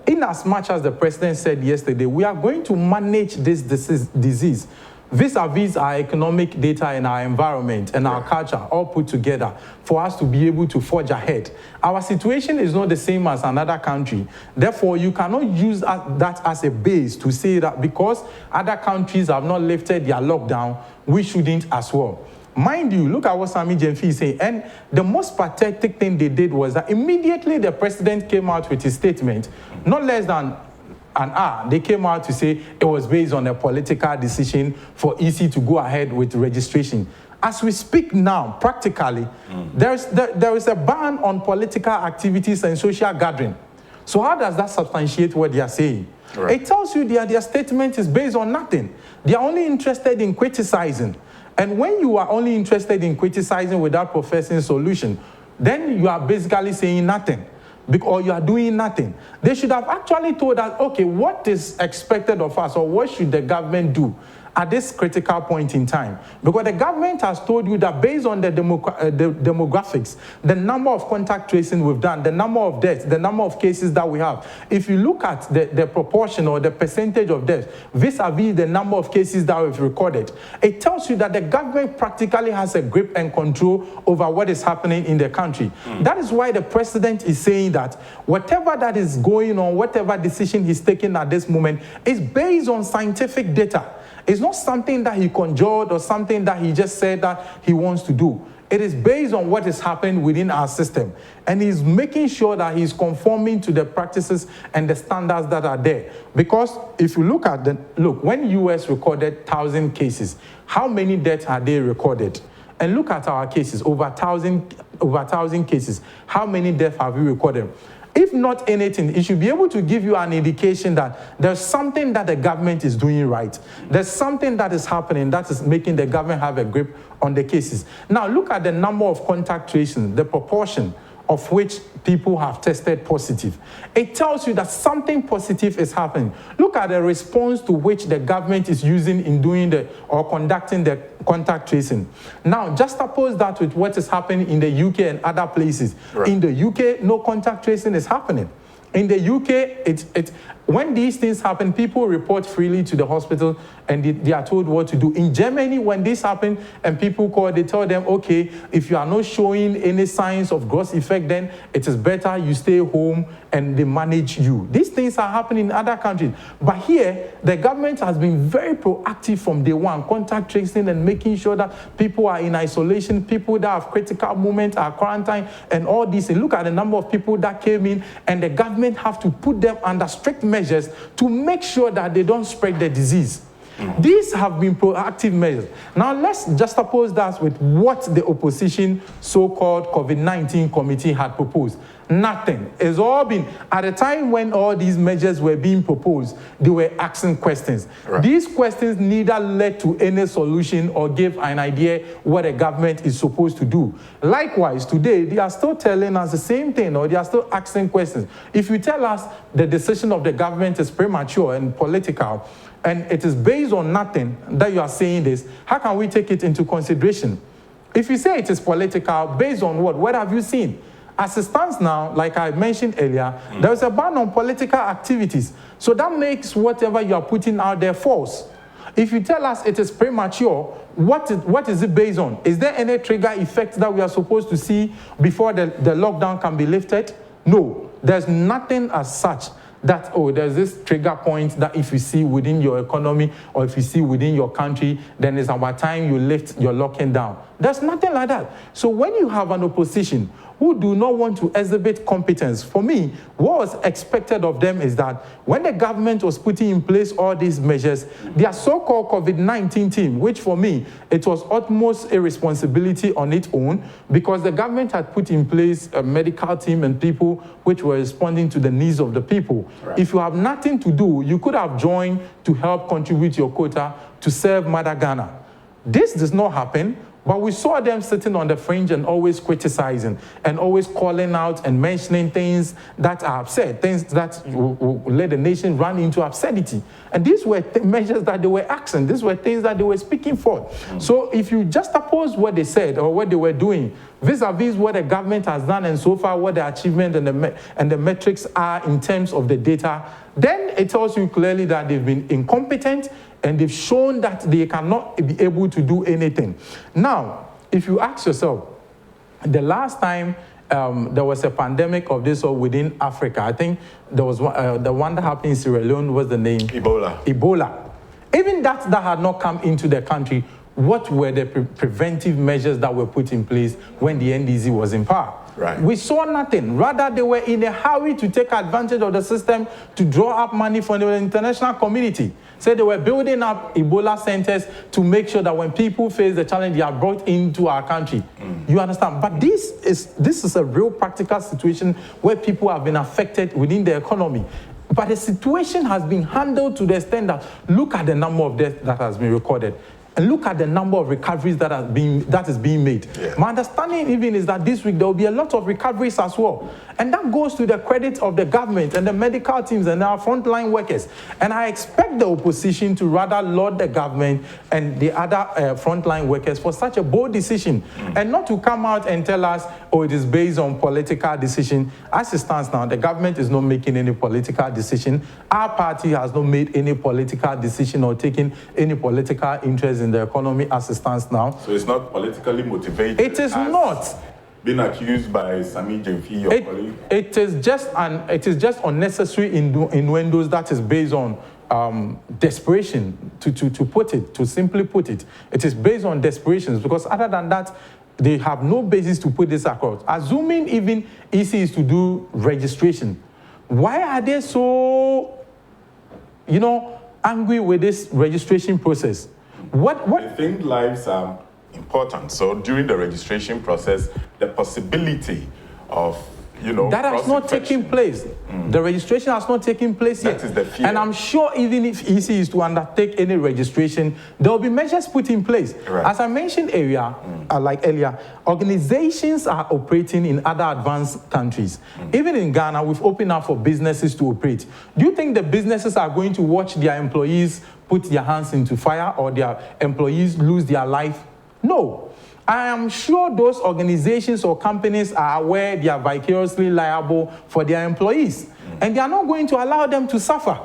In as much as the president said yesterday, we are going to manage this disease vis-a-vis our economic data and our environment and our culture all put together for us to be able to forge ahead. Our situation is not the same as another country. Therefore, you cannot use that as a base to say that because other countries have not lifted their lockdown, we shouldn't as well. Mind you, look at what Sami Jemfi is saying. And the most pathetic thing they did was that immediately the president came out with his statement, not less than an hour, they came out to say it was based on a political decision for EC to go ahead with registration. As we speak now, practically, there is a ban on political activities and social gathering. So how does that substantiate what they are saying? It tells you their statement is based on nothing. They are only interested in criticizing. And when you are only interested in criticizing without professing solution, then you are basically saying nothing. Or you are doing nothing. They should have actually told us, okay, what is expected of us, or what should the government do at this critical point in time? Because the government has told you that based on the demographics, the number of contact tracing we've done, the number of deaths, the number of cases that we have, if you look at the proportion or the percentage of deaths vis-a-vis the number of cases that we've recorded, it tells you that the government practically has a grip and control over what is happening in the country. That is why the president is saying that whatever that is going on, whatever decision he's taking at this moment is based on scientific data. It's not something that he conjured or something that he just said that he wants to do. It is based on what is happening within our system. And he's making sure that he's conforming to the practices and the standards that are there. Because if you look at when US recorded 1,000 cases, how many deaths are they recorded? And look at our cases, over 1,000 cases. How many deaths have we recorded? If not anything, it should be able to give you an indication that there's something that the government is doing right. There's something that is happening that is making the government have a grip on the cases. Now, look at the number of contact tracing, the proportion of which people have tested positive. It tells you that something positive is happening. Look at the response to which the government is using in doing or conducting the contact tracing. Now, just oppose that with what is happening in the UK and other places. Right. In the UK, no contact tracing is happening. In the UK, when these things happen, people report freely to the hospital and they are told what to do. In Germany, when this happens and people call, they tell them, okay, if you are not showing any signs of gross effect, then it is better you stay home and they manage you. These things are happening in other countries. But here, the government has been very proactive from day one, contact tracing and making sure that people are in isolation, people that have critical moments are quarantined and all this. And look at the number of people that came in, and the government have to put them under strict measures to make sure that they don't spread the disease. These have been proactive measures. Now let's juxtapose that with what the opposition so-called COVID-19 committee had proposed. Nothing. It's all been, at the time when all these measures were being proposed, they were asking questions. Right. These questions neither led to any solution or gave an idea what a government is supposed to do. Likewise, today, they are still telling us the same thing, or they are still asking questions. If you tell us the decision of the government is premature and political, and it is based on nothing that you are saying this, how can we take it into consideration? If you say it is political, based on what? What have you seen? As it stands now, like I mentioned earlier, there is a ban on political activities. So that makes whatever you are putting out there false. If you tell us it is premature, what is it based on? Is there any trigger effect that we are supposed to see before the lockdown can be lifted? No, there's nothing as such that, oh, there's this trigger point that if you see within your economy or if you see within your country, then it's about time you lift your locking down. There's nothing like that. So when you have an opposition who do not want to exhibit competence, for me, what was expected of them is that when the government was putting in place all these measures, their so-called COVID-19 team, which for me, it was utmost irresponsibility on its own, because the government had put in place a medical team and people which were responding to the needs of the people. Right. If you have nothing to do, you could have joined to help contribute your quota to serve Mother Ghana. This does not happen. But we saw them sitting on the fringe and always criticizing and always calling out and mentioning things that are absurd, things that will let the nation run into absurdity. And these were measures that they were asking. These were things that they were speaking for. So if you just oppose what they said or what they were doing, vis-a-vis what the government has done and so far what the achievement and the metrics are in terms of the data, then it tells you clearly that they've been incompetent and they've shown that they cannot be able to do anything. Now, if you ask yourself, the last time there was a pandemic of this or within Africa, I think there was the one that happened in Sierra Leone, was the name? Ebola. Even that had not come into the country, what were the preventive measures that were put in place when the NDC was in power? Right. We saw nothing. Rather, they were in a hurry to take advantage of the system to draw up money from the international community. So they were building up Ebola centers to make sure that when people face the challenge, they are brought into our country. You understand? But this is a real practical situation where people have been affected within the economy. But the situation has been handled to the extent that look at the number of deaths that has been recorded. And look at the number of recoveries that is being made. Yeah. My understanding even is that this week there will be a lot of recoveries as well. And that goes to the credit of the government and the medical teams and our frontline workers. And I expect the opposition to rather laud the government and the other frontline workers for such a bold decision. And not to come out and tell us, oh, it is based on political decision. As it stands now, the government is not making any political decision. Our party has not made any political decision or taken any political interest in the economy as it stands now. So it's not politically motivated? It is not. Being accused by Sami Jemfi, your colleague? It is just unnecessary innuendos that is based on desperation, to simply put it. It is based on desperation, because other than that, they have no basis to put this across. Assuming even EC is to do registration, why are they so, angry with this registration process? I think lives are important. So during the registration process, the possibility of that has not taken place. The registration has not taken place yet. That is the fear. And I'm sure even if EC is to undertake any registration, there will be measures put in place. Right. As I mentioned earlier, organizations are operating in other advanced countries. Even in Ghana, we've opened up for businesses to operate. Do you think the businesses are going to watch their employees put their hands into fire or their employees lose their life? No. I am sure those organizations or companies are aware they are vicariously liable for their employees, and they are not going to allow them to suffer.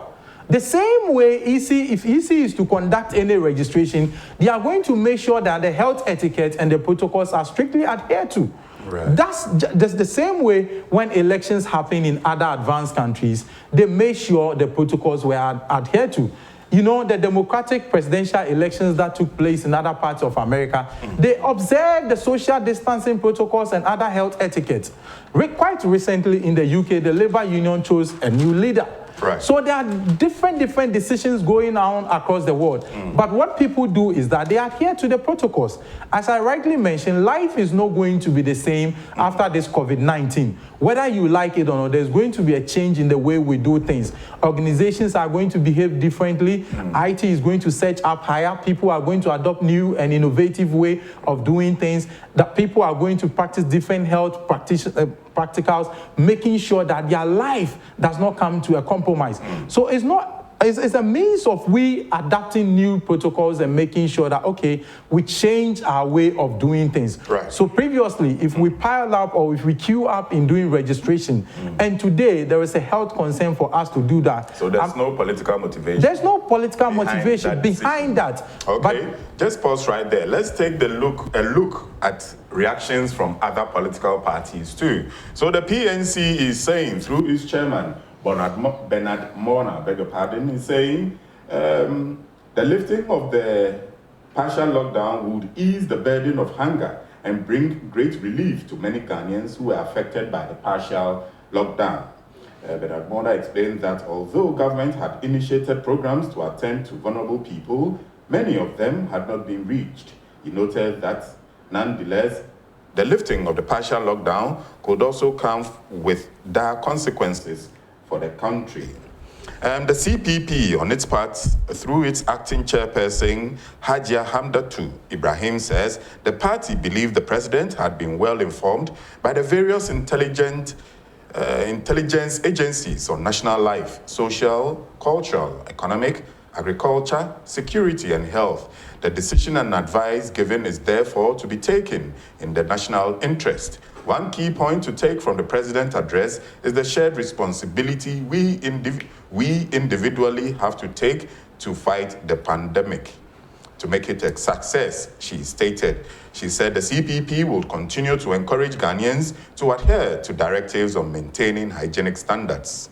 The same way, if EC is to conduct any registration, they are going to make sure that the health etiquette and the protocols are strictly adhered to. Right. That's the same way when elections happen in other advanced countries, they make sure the protocols were adhered to. The democratic presidential elections that took place in other parts of America, they observed the social distancing protocols and other health etiquette. Quite recently in the UK, the Labour Union chose a new leader. Right. So there are different decisions going on across the world. But what people do is that they adhere to the protocols. As I rightly mentioned, life is not going to be the same after this COVID-19. Whether you like it or not, there's going to be a change in the way we do things. Organizations are going to behave differently. IT is going to set up higher. People are going to adopt new and innovative way of doing things. That people are going to practice different health practicals, making sure that their life does not come to a compromise. So it's a means of we adapting new protocols and making sure that, okay, we change our way of doing things. Right. So previously, if we pile up or if we queue up in doing registration, and today there is a health concern for us to do that. So there's no political motivation. There's no political motivation behind that. Okay, just pause right there. Let's take a look at reactions from other political parties too. So the PNC is saying through its chairman, Bernard Mona, beg your pardon, is saying the lifting of the partial lockdown would ease the burden of hunger and bring great relief to many Ghanaians who were affected by the partial lockdown. Bernard Mona explained that although government had initiated programs to attend to vulnerable people, many of them had not been reached. He noted that nonetheless, the lifting of the partial lockdown could also come with dire consequences for the country. The CPP, on its part, through its acting chairperson, Hajia Hamdatu Ibrahim, says the party believed the president had been well informed by the various intelligence agencies on national life, social, cultural, economic, agriculture, security, and health. The decision and advice given is therefore to be taken in the national interest. One key point to take from the president's address is the shared responsibility we individually have to take to fight the pandemic. To make it a success, she stated. She said the CPP will continue to encourage Ghanaians to adhere to directives on maintaining hygienic standards.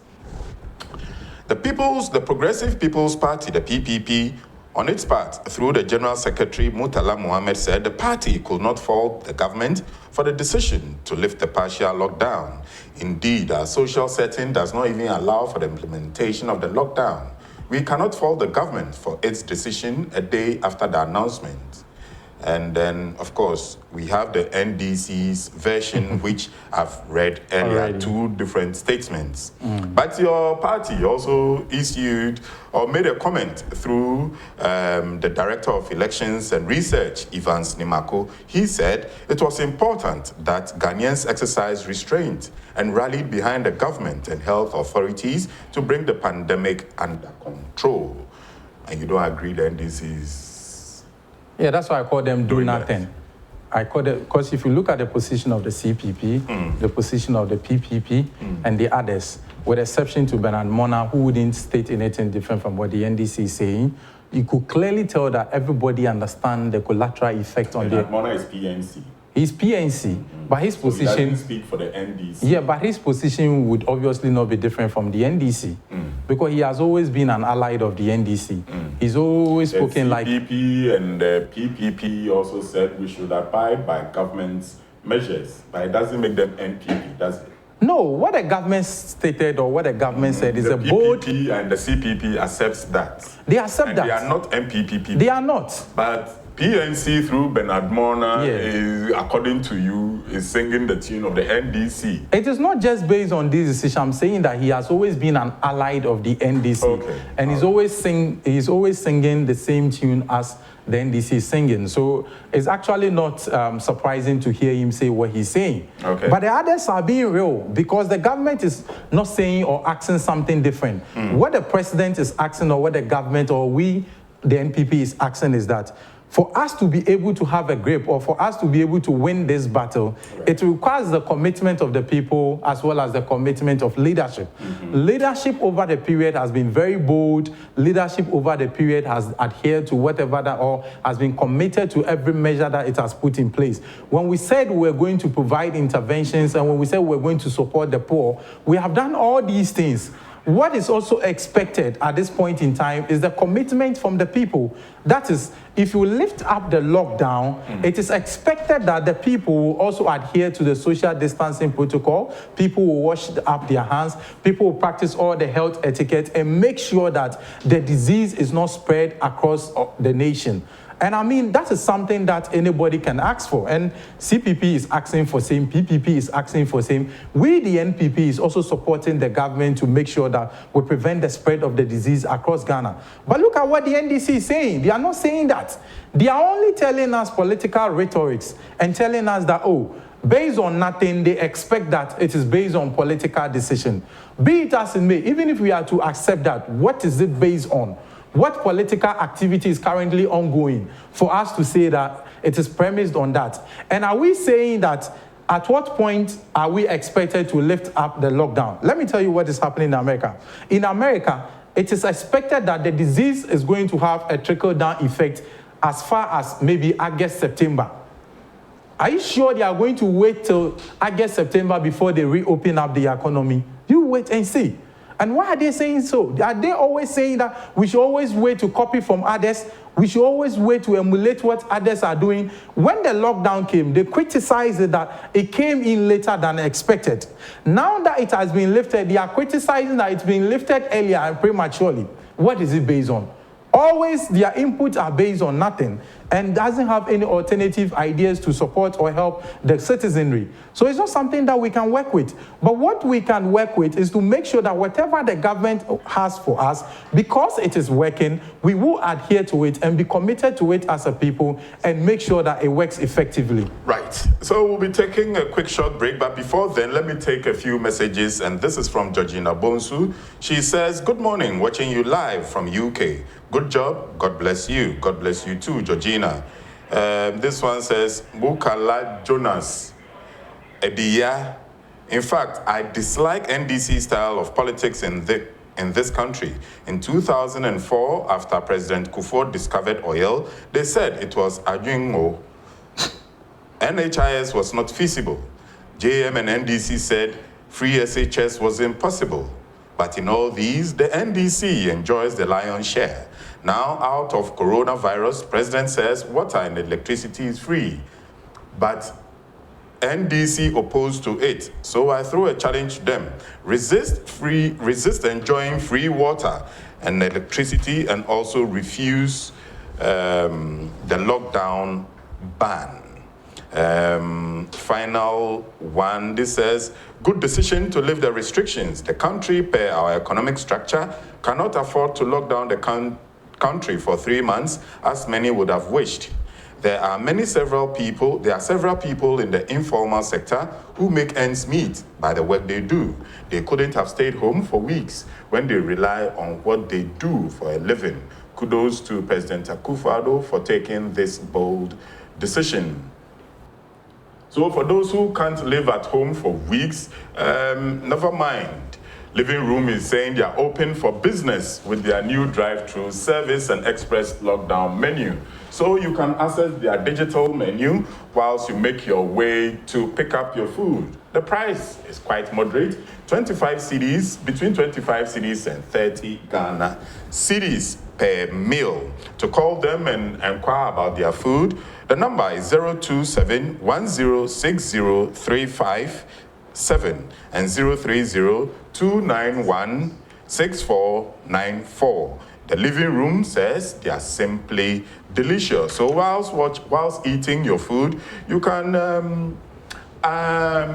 The Progressive People's Party, the PPP, on its part, through the General Secretary Murtala Mohammed, said the party could not fault the government for the decision to lift the partial lockdown. Indeed, our social setting does not even allow for the implementation of the lockdown. We cannot fault the government for its decision a day after the announcement. And then, of course, we have the NDC's version, which I've read earlier, Already. two different statements. But your party also issued or made a comment through the Director of Elections and Research, Evans Nimako. He said it was important that Ghanaians exercise restraint and rallied behind the government and health authorities to bring the pandemic under control. And you don't agree the NDC's? Yeah, that's why I call them do nothing. That. I call it, because if you look at the position of the CPP, the position of the PPP, and the others, with exception to Bernard Mona, who wouldn't state anything different from what the NDC is saying, you could clearly tell that everybody understands the collateral effect on Bernard Mona is PNC. He's PNC, but his position... So he doesn't speak for the NDC. Yeah, but his position would obviously not be different from the NDC because he has always been an ally of the NDC. He's always spoken like... The CPP and the PPP also said we should abide by government's measures, but it doesn't make them NPP, does it? No, what the government stated or what the government said is a bold... The PPP and the CPP accepts that. They accept and that. They are not MPP. They are not. But PNC through Bernard Mona, is, according to you, is singing the tune of the NDC. It is not just based on this decision. I'm saying that he has always been an ally of the NDC. Okay. And he's always singing the same tune as the NDC is singing. So it's actually not surprising to hear him say what he's saying. Okay. But the others are being real because the government is not saying or asking something different. What the president is asking or what the government or we, the NPP, is asking is that for us to be able to have a grip or for us to be able to win this battle, it requires the commitment of the people as well as the commitment of leadership. Leadership over the period has been very bold. Leadership over the period has adhered to whatever that or has been committed to every measure that it has put in place. When we said we were going to provide interventions and when we said we were going to support the poor, we have done all these things. What is also expected at this point in time is the commitment from the people. That is, if you lift up the lockdown, it is expected that the people will also adhere to the social distancing protocol. People will wash up their hands. People will practice all the health etiquette and make sure that the disease is not spread across the nation. And I mean, that is something that anybody can ask for. And CPP is asking for same, PPP is asking for same. We, the NPP, is also supporting the government to make sure that we prevent the spread of the disease across Ghana. But look at what the NDC is saying. They are not saying that. They are only telling us political rhetorics and telling us that, oh, based on nothing, they expect that it is based on political decision. Be it as it may, even if we are to accept that, what is it based on? What political activity is currently ongoing for us to say that it is premised on that? And are we saying that at what point are we expected to lift up the lockdown? Let me tell you what is happening in America. In America, it is expected that the disease is going to have a trickle-down effect as far as maybe August, September. Are you sure they are going to wait till August, September before they reopen up the economy? You wait and see. And why are they saying so? Are they always saying that we should always wait to copy from others? We should always wait to emulate what others are doing? When the lockdown came, they criticized it that it came in later than expected. Now that it has been lifted, they are criticizing that it's been lifted earlier and prematurely. What is it based on? Always their inputs are based on nothing and doesn't have any alternative ideas to support or help the citizenry. So it's not something that we can work with. But what we can work with is to make sure that whatever the government has for us, because it is working, we will adhere to it and be committed to it as a people and make sure that it works effectively. Right. So we'll be taking a quick short break, but before then, let me take a few messages, and this is from Georgina Bonsu. She says, good morning, watching you live from UK. Good job. God bless you. God bless you too, Georgina. This one says, Bukala Jonas Ediya. In fact, I dislike NDC style of politics in this country. In 2004, after President Kufuor discovered oil, they said it was Ajungo. NHIS was not feasible. JM and NDC said free SHS was impossible. But in all these, the NDC enjoys the lion's share. Now, out of coronavirus, President says water and electricity is free. But NDC opposed to it. So I throw a challenge to them. Resist enjoying free water and electricity and also refuse the lockdown ban. Final one, this says, good decision to lift the restrictions. The country, per our economic structure, cannot afford to lock down the country for 3 months, as many would have wished. There are several people in the informal sector who make ends meet by the work they do. They couldn't have stayed home for weeks when they rely on what they do for a living. Kudos to President Akufo-Addo for taking this bold decision. So for those who can't live at home for weeks, never mind. Living Room is saying they are open for business with their new drive-through service and express lockdown menu. So you can access their digital menu whilst you make your way to pick up your food. The price is quite moderate, 25 cedis, between 25 cedis and 30 Ghana cedis per meal. To call them and inquire about their food, the number is 027 106035 and 030-291-6494. The Living Room says they are simply delicious. So whilst eating your food, you can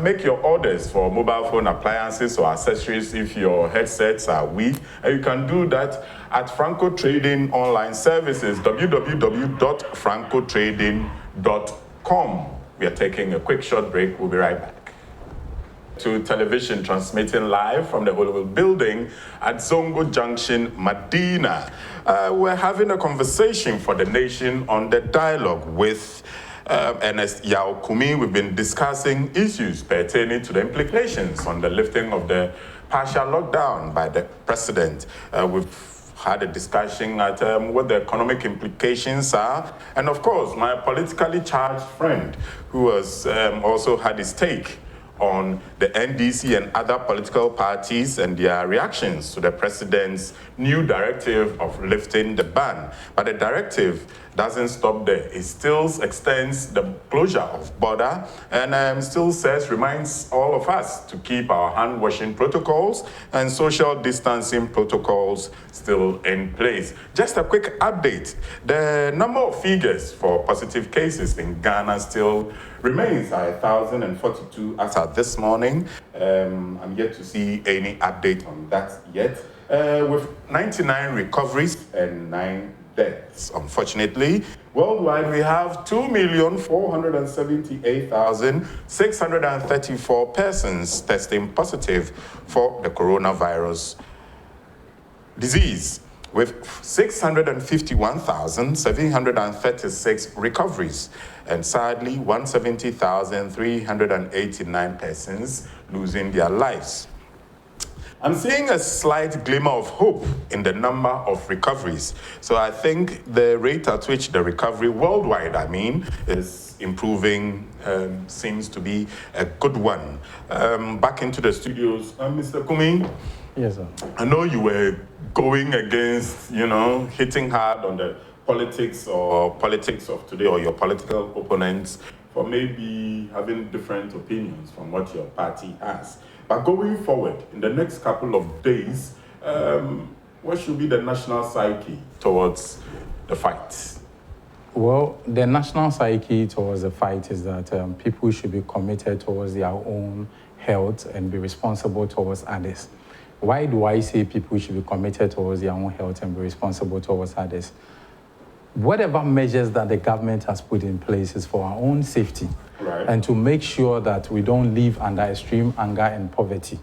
make your orders for mobile phone appliances or accessories if your headsets are weak. And you can do that at Franco Trading Online Services, www.francotrading.com. We are taking a quick short break. We'll be right back. To television, transmitting live from the Hollywood building at Zongo Junction, Medina. We're having a conversation for the nation on the dialogue with Ernest Kumi. We've been discussing issues pertaining to the implications on the lifting of the partial lockdown by the president. We've had a discussion at what the economic implications are. And of course, my politically charged friend who has also had his take on the NDC and other political parties and their reactions to the president's new directive of lifting the ban. But the directive doesn't stop there. It still extends the closure of border and still reminds all of us to keep our hand-washing protocols and social distancing protocols still in place. Just a quick update. The number of figures for positive cases in Ghana still remains at 1,042 as of this morning. I'm yet to see any update on that yet. With 99 recoveries and 9 deaths, unfortunately. Worldwide, we have 2,478,634 persons testing positive for the coronavirus disease, with 651,736 recoveries, and sadly, 170,389 persons losing their lives. I'm seeing a slight glimmer of hope in the number of recoveries. So I think the rate at which the recovery worldwide, is improving seems to be a good one. Back into the studios, Mr. Kumi. Yes, sir. I know you were going against, hitting hard on the politics of today or your political opponents for maybe having different opinions from what your party has. But going forward, in the next couple of days, what should be the national psyche towards the fight? Well, the national psyche towards the fight is that people should be committed towards their own health and be responsible towards others. Why do I say people should be committed towards their own health and be responsible towards others? Whatever measures that the government has put in place is for our own safety, right, and to make sure that we don't live under extreme hunger and poverty.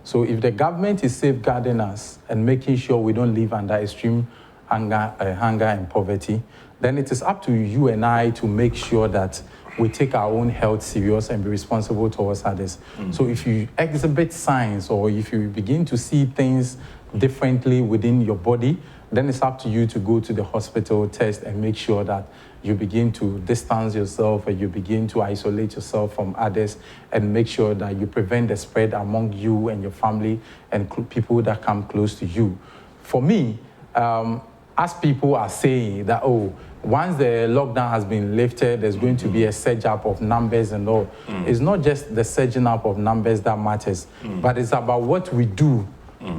So if the government is safeguarding us and making sure we don't live under extreme hunger and poverty, then it is up to you and I to make sure that we take our own health serious and be responsible towards others. So if you exhibit signs or if you begin to see things differently within your body, then it's up to you to go to the hospital, test, and make sure that you begin to distance yourself and you begin to isolate yourself from others and make sure that you prevent the spread among you and your family and people that come close to you. For me, as people are saying that, once the lockdown has been lifted, there's going to be a surge up of numbers and all. It's not just the surging up of numbers that matters, but it's about what we do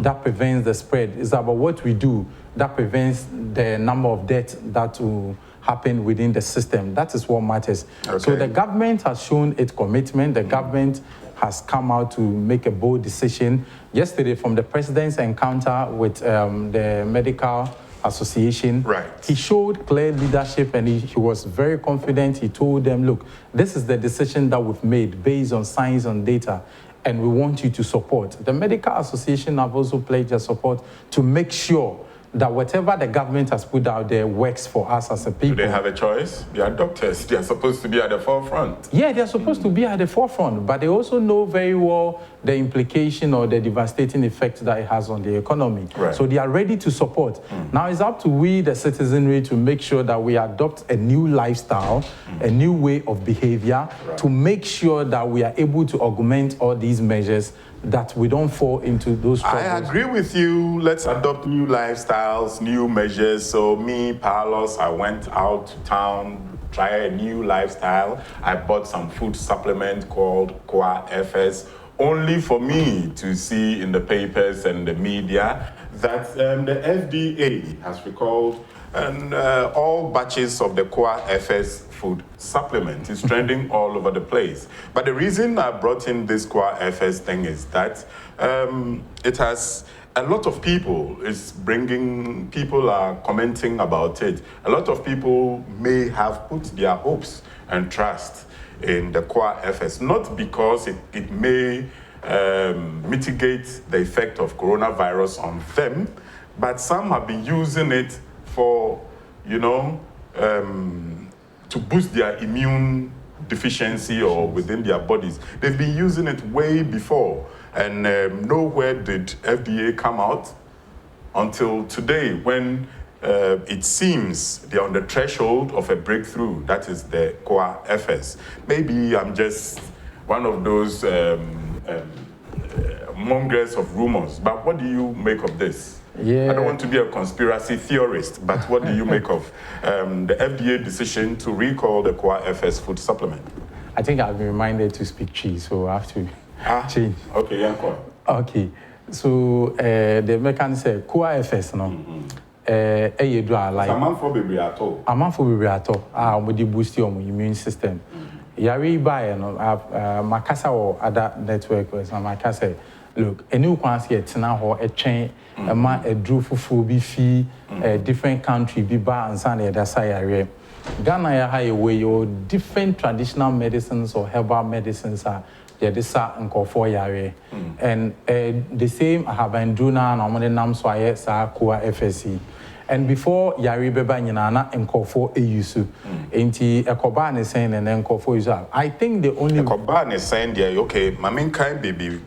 that prevents the spread. It's about what we do that prevents the number of deaths that will happen within the system. That is what matters. Okay. So the government has shown its commitment. The government has come out to make a bold decision. Yesterday, from the president's encounter with the medical association, right, he showed clear leadership and he was very confident. He told them, look, this is the decision that we've made based on science and data, and we want you to support. The medical association have also pledged their support to make sure that whatever the government has put out there works for us as a people. Do they have a choice? They are doctors. They are supposed to be at the forefront. Yeah, they're supposed to be at the forefront, but they also know very well the implication or the devastating effect that it has on the economy. Right. So they are ready to support. Now it's up to we, the citizenry, to make sure that we adopt a new lifestyle, a new way of behavior, to make sure that we are able to augment all these measures, that we don't fall into those troubles. I agree with you. Let's adopt new lifestyles, new measures. So me, Palos, I went out to town, try a new lifestyle. I bought some food supplement called Kwa FS, only for me to see in the papers and the media that the FDA has recalled and all batches of the Kwa FS food supplement is trending all over the place. But the reason I brought in this Kwa FS thing is that it has a lot of people, people are commenting about it. A lot of people may have put their hopes and trust in the Kwa FS, not because it may mitigate the effect of coronavirus on them, but some have been using it for, to boost their immune deficiency or within their bodies. They've been using it way before, and nowhere did FDA come out until today, when it seems they're on the threshold of a breakthrough. That is the Kwa FS. Maybe I'm just one of those mongers of rumors, but what do you make of this? Yeah. I don't want to be a conspiracy theorist, but what do you make of the FDA decision to recall the Kwa FS food supplement? I think I've been reminded to speak cheese, so I have to change. Okay, yeah, Kwa. Okay, so the mechanic said Kwa FS, no? You do like. A man for baby at all. A man for baby at all. With the boost your immune system. Yari buy no. Makasa or other network or some Makasa. Look, a new quantity it's now a chain. A man a drew for fee, a different country, be bar and Sunday that's area. Ghana ya high way your different traditional medicines or herbal medicines are this and call for yare. And the same I have been doing now and I'm nam so I sa Kwa FSC. And before yari beba nyana and call for a yusu. Ain't a Koban is saying and then call for you. I think the only Koban is saying there, okay, my main kind baby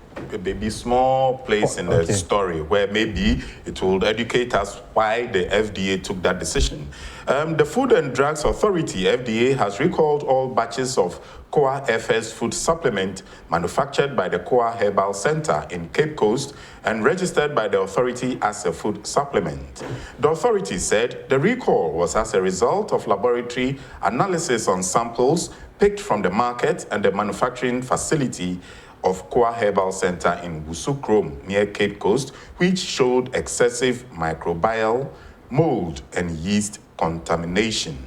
small place in the story where maybe it will educate us why the FDA took that decision. The Food and Drugs Authority, FDA, has recalled all batches of Kwa FS food supplement manufactured by the Kwa Herbal Center in Cape Coast and registered by the authority as a food supplement. The authority said the recall was as a result of laboratory analysis on samples picked from the market and the manufacturing facility of Kwa Herbal Center in Wusukrom near Cape Coast, which showed excessive microbial, mold, and yeast contamination.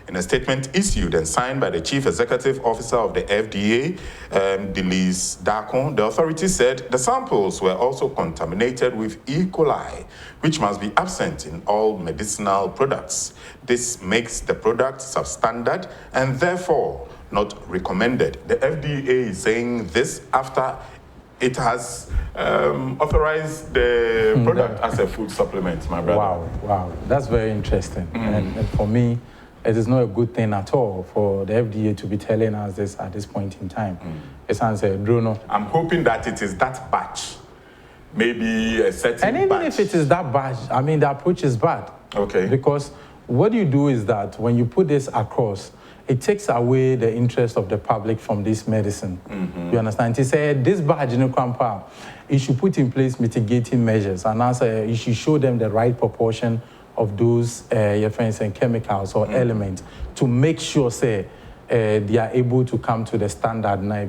In a statement issued and signed by the Chief Executive Officer of the FDA, Delise Dakon, the authority said the samples were also contaminated with E. coli, which must be absent in all medicinal products. This makes the product substandard and therefore not recommended. The FDA is saying this after it has authorized the product as a food supplement, my brother. Wow, that's very interesting. And for me, it is not a good thing at all for the FDA to be telling us this at this point in time. It sounds like Bruno. I'm hoping that it is that batch, maybe a certain And even batch. if it is that batch, I mean, the approach is bad. Okay. Because what you do is that when you put this across, it takes away the interest of the public from this medicine. You understand? He said, this badge in Kwampa, you should put in place mitigating measures, and also you should show them the right proportion of those your friends and chemicals or elements to make sure say they are able to come to the standard na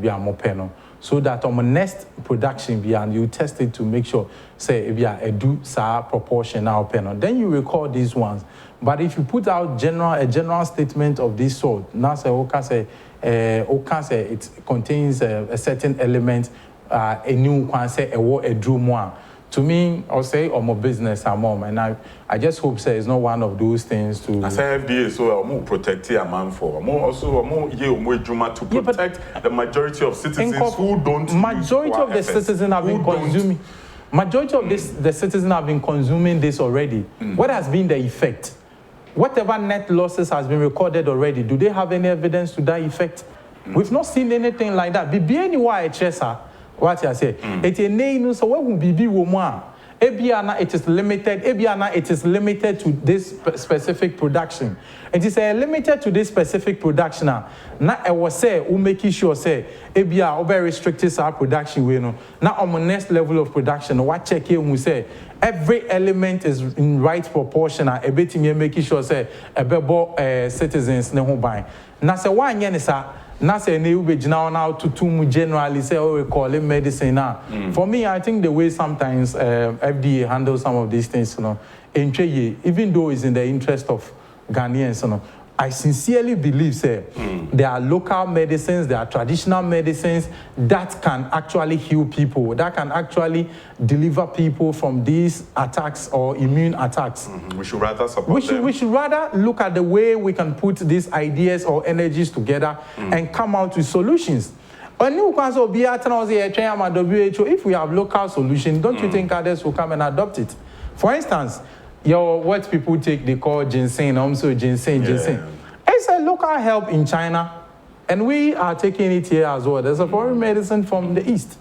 so that on the next production you test it to make sure say if you are a do sa proportion now then you record these ones. But if you put out a general statement of this sort, now say it contains a certain element, a new one say a drew more. To me, I'll say my business I'm on, and I just hope say it's not one of those things to. I say FDA, so I'm more protecting a man for. I'm more to protect the majority of citizens who don't. Majority of the citizens have been consuming. Majority of the citizens have been consuming this already. What has been the effect? Whatever net losses has been recorded already, do they have any evidence to that effect? We've not seen anything like that. What I say? It's a name, so what will be woman? Ebiana, it is limited. Ebiana, it is limited to this specific production. It is limited to this specific production. Now, I was say, we make sure say, Ebia, very restricted our production. We know. Now, on the next level of production, what check here, we say every element is in right proportion. A bit me making sure say a bebo citizens ne ho buy. Now, say why nyenisa. Now say now to generally say we call it medicine now. For me, I think the way sometimes FDA handles some of these things, even though it's in the interest of Ghanaians, I sincerely believe there are local medicines, there are traditional medicines that can actually heal people, that can actually deliver people from these attacks or immune attacks. We should rather support them. We should rather look at the way we can put these ideas or energies together and come out with solutions. If we have local solutions, don't you think others will come and adopt it? For instance, what people take, they call ginseng, also ginseng. It's a local herb in China, and we are taking it here as well. There's a foreign medicine from the East.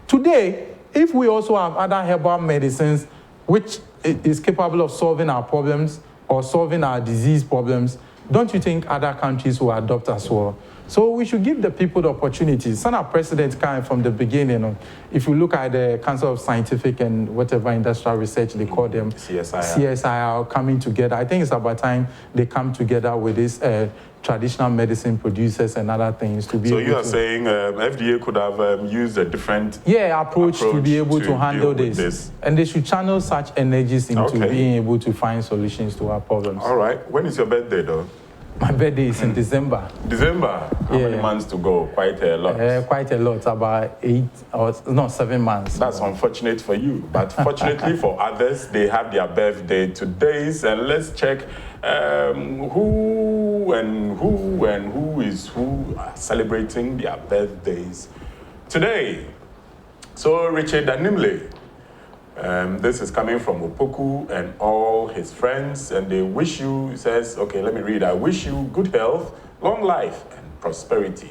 Today, if we also have other herbal medicines which is capable of solving our problems or solving our disease problems, don't you think other countries will adopt as well? So we should give the people the opportunities. Some our presidents came from the beginning. If you look at the Council of Scientific and whatever industrial research they call them, CSIR coming together. I think it's about time they come together with these traditional medicine producers and other things to be able to... So you are saying FDA could have used a different approach to be able to handle this. And they should channel such energies into being able to find solutions to our problems. All right. When is your birthday, though? My birthday is in December. December? How many months to go? Quite a lot. Quite a lot, about 7 months. That's unfortunate for you, but fortunately for others, they have their birthday today. And let's check who is celebrating their birthdays today. So Richard Danimle. This is coming from Opoku and all his friends, and they wish you, says, okay, let me read. I wish you good health, long life, and prosperity.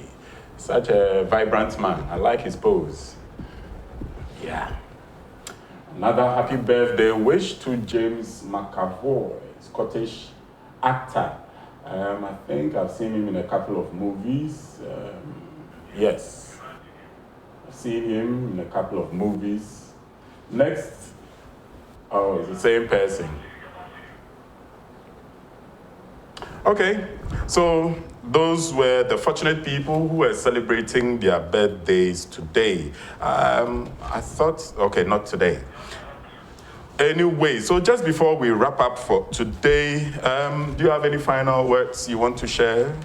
Such a vibrant man. I like his pose. Yeah. Another happy birthday wish to James McAvoy, Scottish actor. I think I've seen him in a couple of movies. Yes. I've seen him in a couple of movies. Next, it's the same person. Okay, so those were the fortunate people who were celebrating their birthdays today. I thought, okay, not today. Anyway, so just before we wrap up for today, do you have any final words you want to share?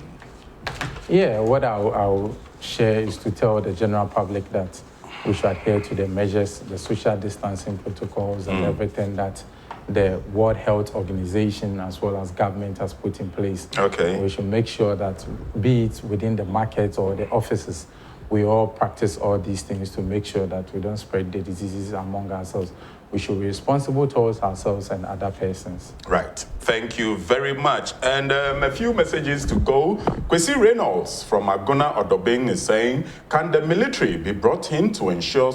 Yeah, what I'll share is to tell the general public that we should adhere to the measures, the social distancing protocols and everything that the World Health Organization as well as government has put in place. Okay. We should make sure that, be it within the markets or the offices, we all practice all these things to make sure that we don't spread the diseases among ourselves. We should be responsible towards ourselves and other persons. Right. Thank you very much. And a few messages to go. Kwesi Reynolds from Agona Odobing is saying, can the military be brought in to ensure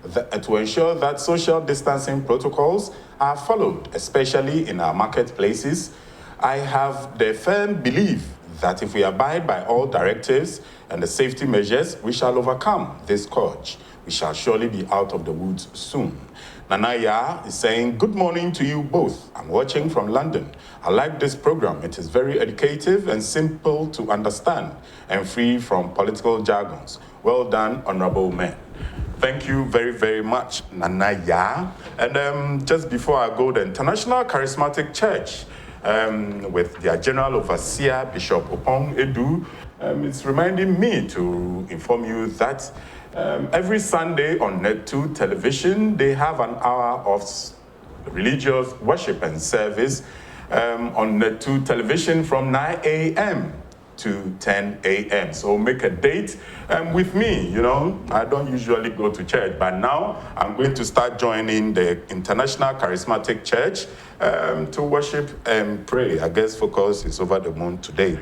that social distancing protocols are followed, especially in our marketplaces? I have the firm belief that if we abide by all directives and the safety measures, we shall overcome this scourge. We shall surely be out of the woods soon. Nanaya is saying, good morning to you both. I'm watching from London. I like this program. It is very educative and simple to understand and free from political jargons. Well done, honorable men. Thank you very, very much, Nanaya. And just before I go, the International Charismatic Church, with their General Overseer, Bishop Opong Edu, it's reminding me to inform you that every Sunday on Net2 television, they have an hour of religious worship and service on Net2 television from 9 a.m. to 10 a.m. So make a date with me. You know, I don't usually go to church, but now I'm going to start joining the International Charismatic Church to worship and pray. I guess focus is over the moon today.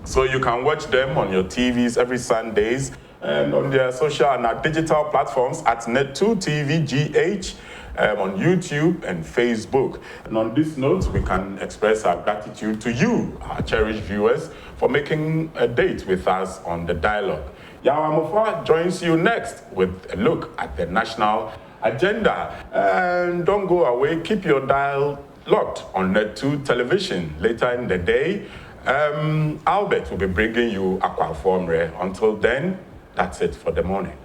So you can watch them on your TVs every Sundays and on their social and digital platforms at Net2TV GH, on YouTube and Facebook. And on this note, we can express our gratitude to you, our cherished viewers, for making a date with us on the dialogue. Yawa Mofa joins you next with a look at the national agenda. And don't go away, keep your dial locked on Net2 television. Later in the day, Albert will be bringing you Aqua Formre. Until then, that's it for the morning.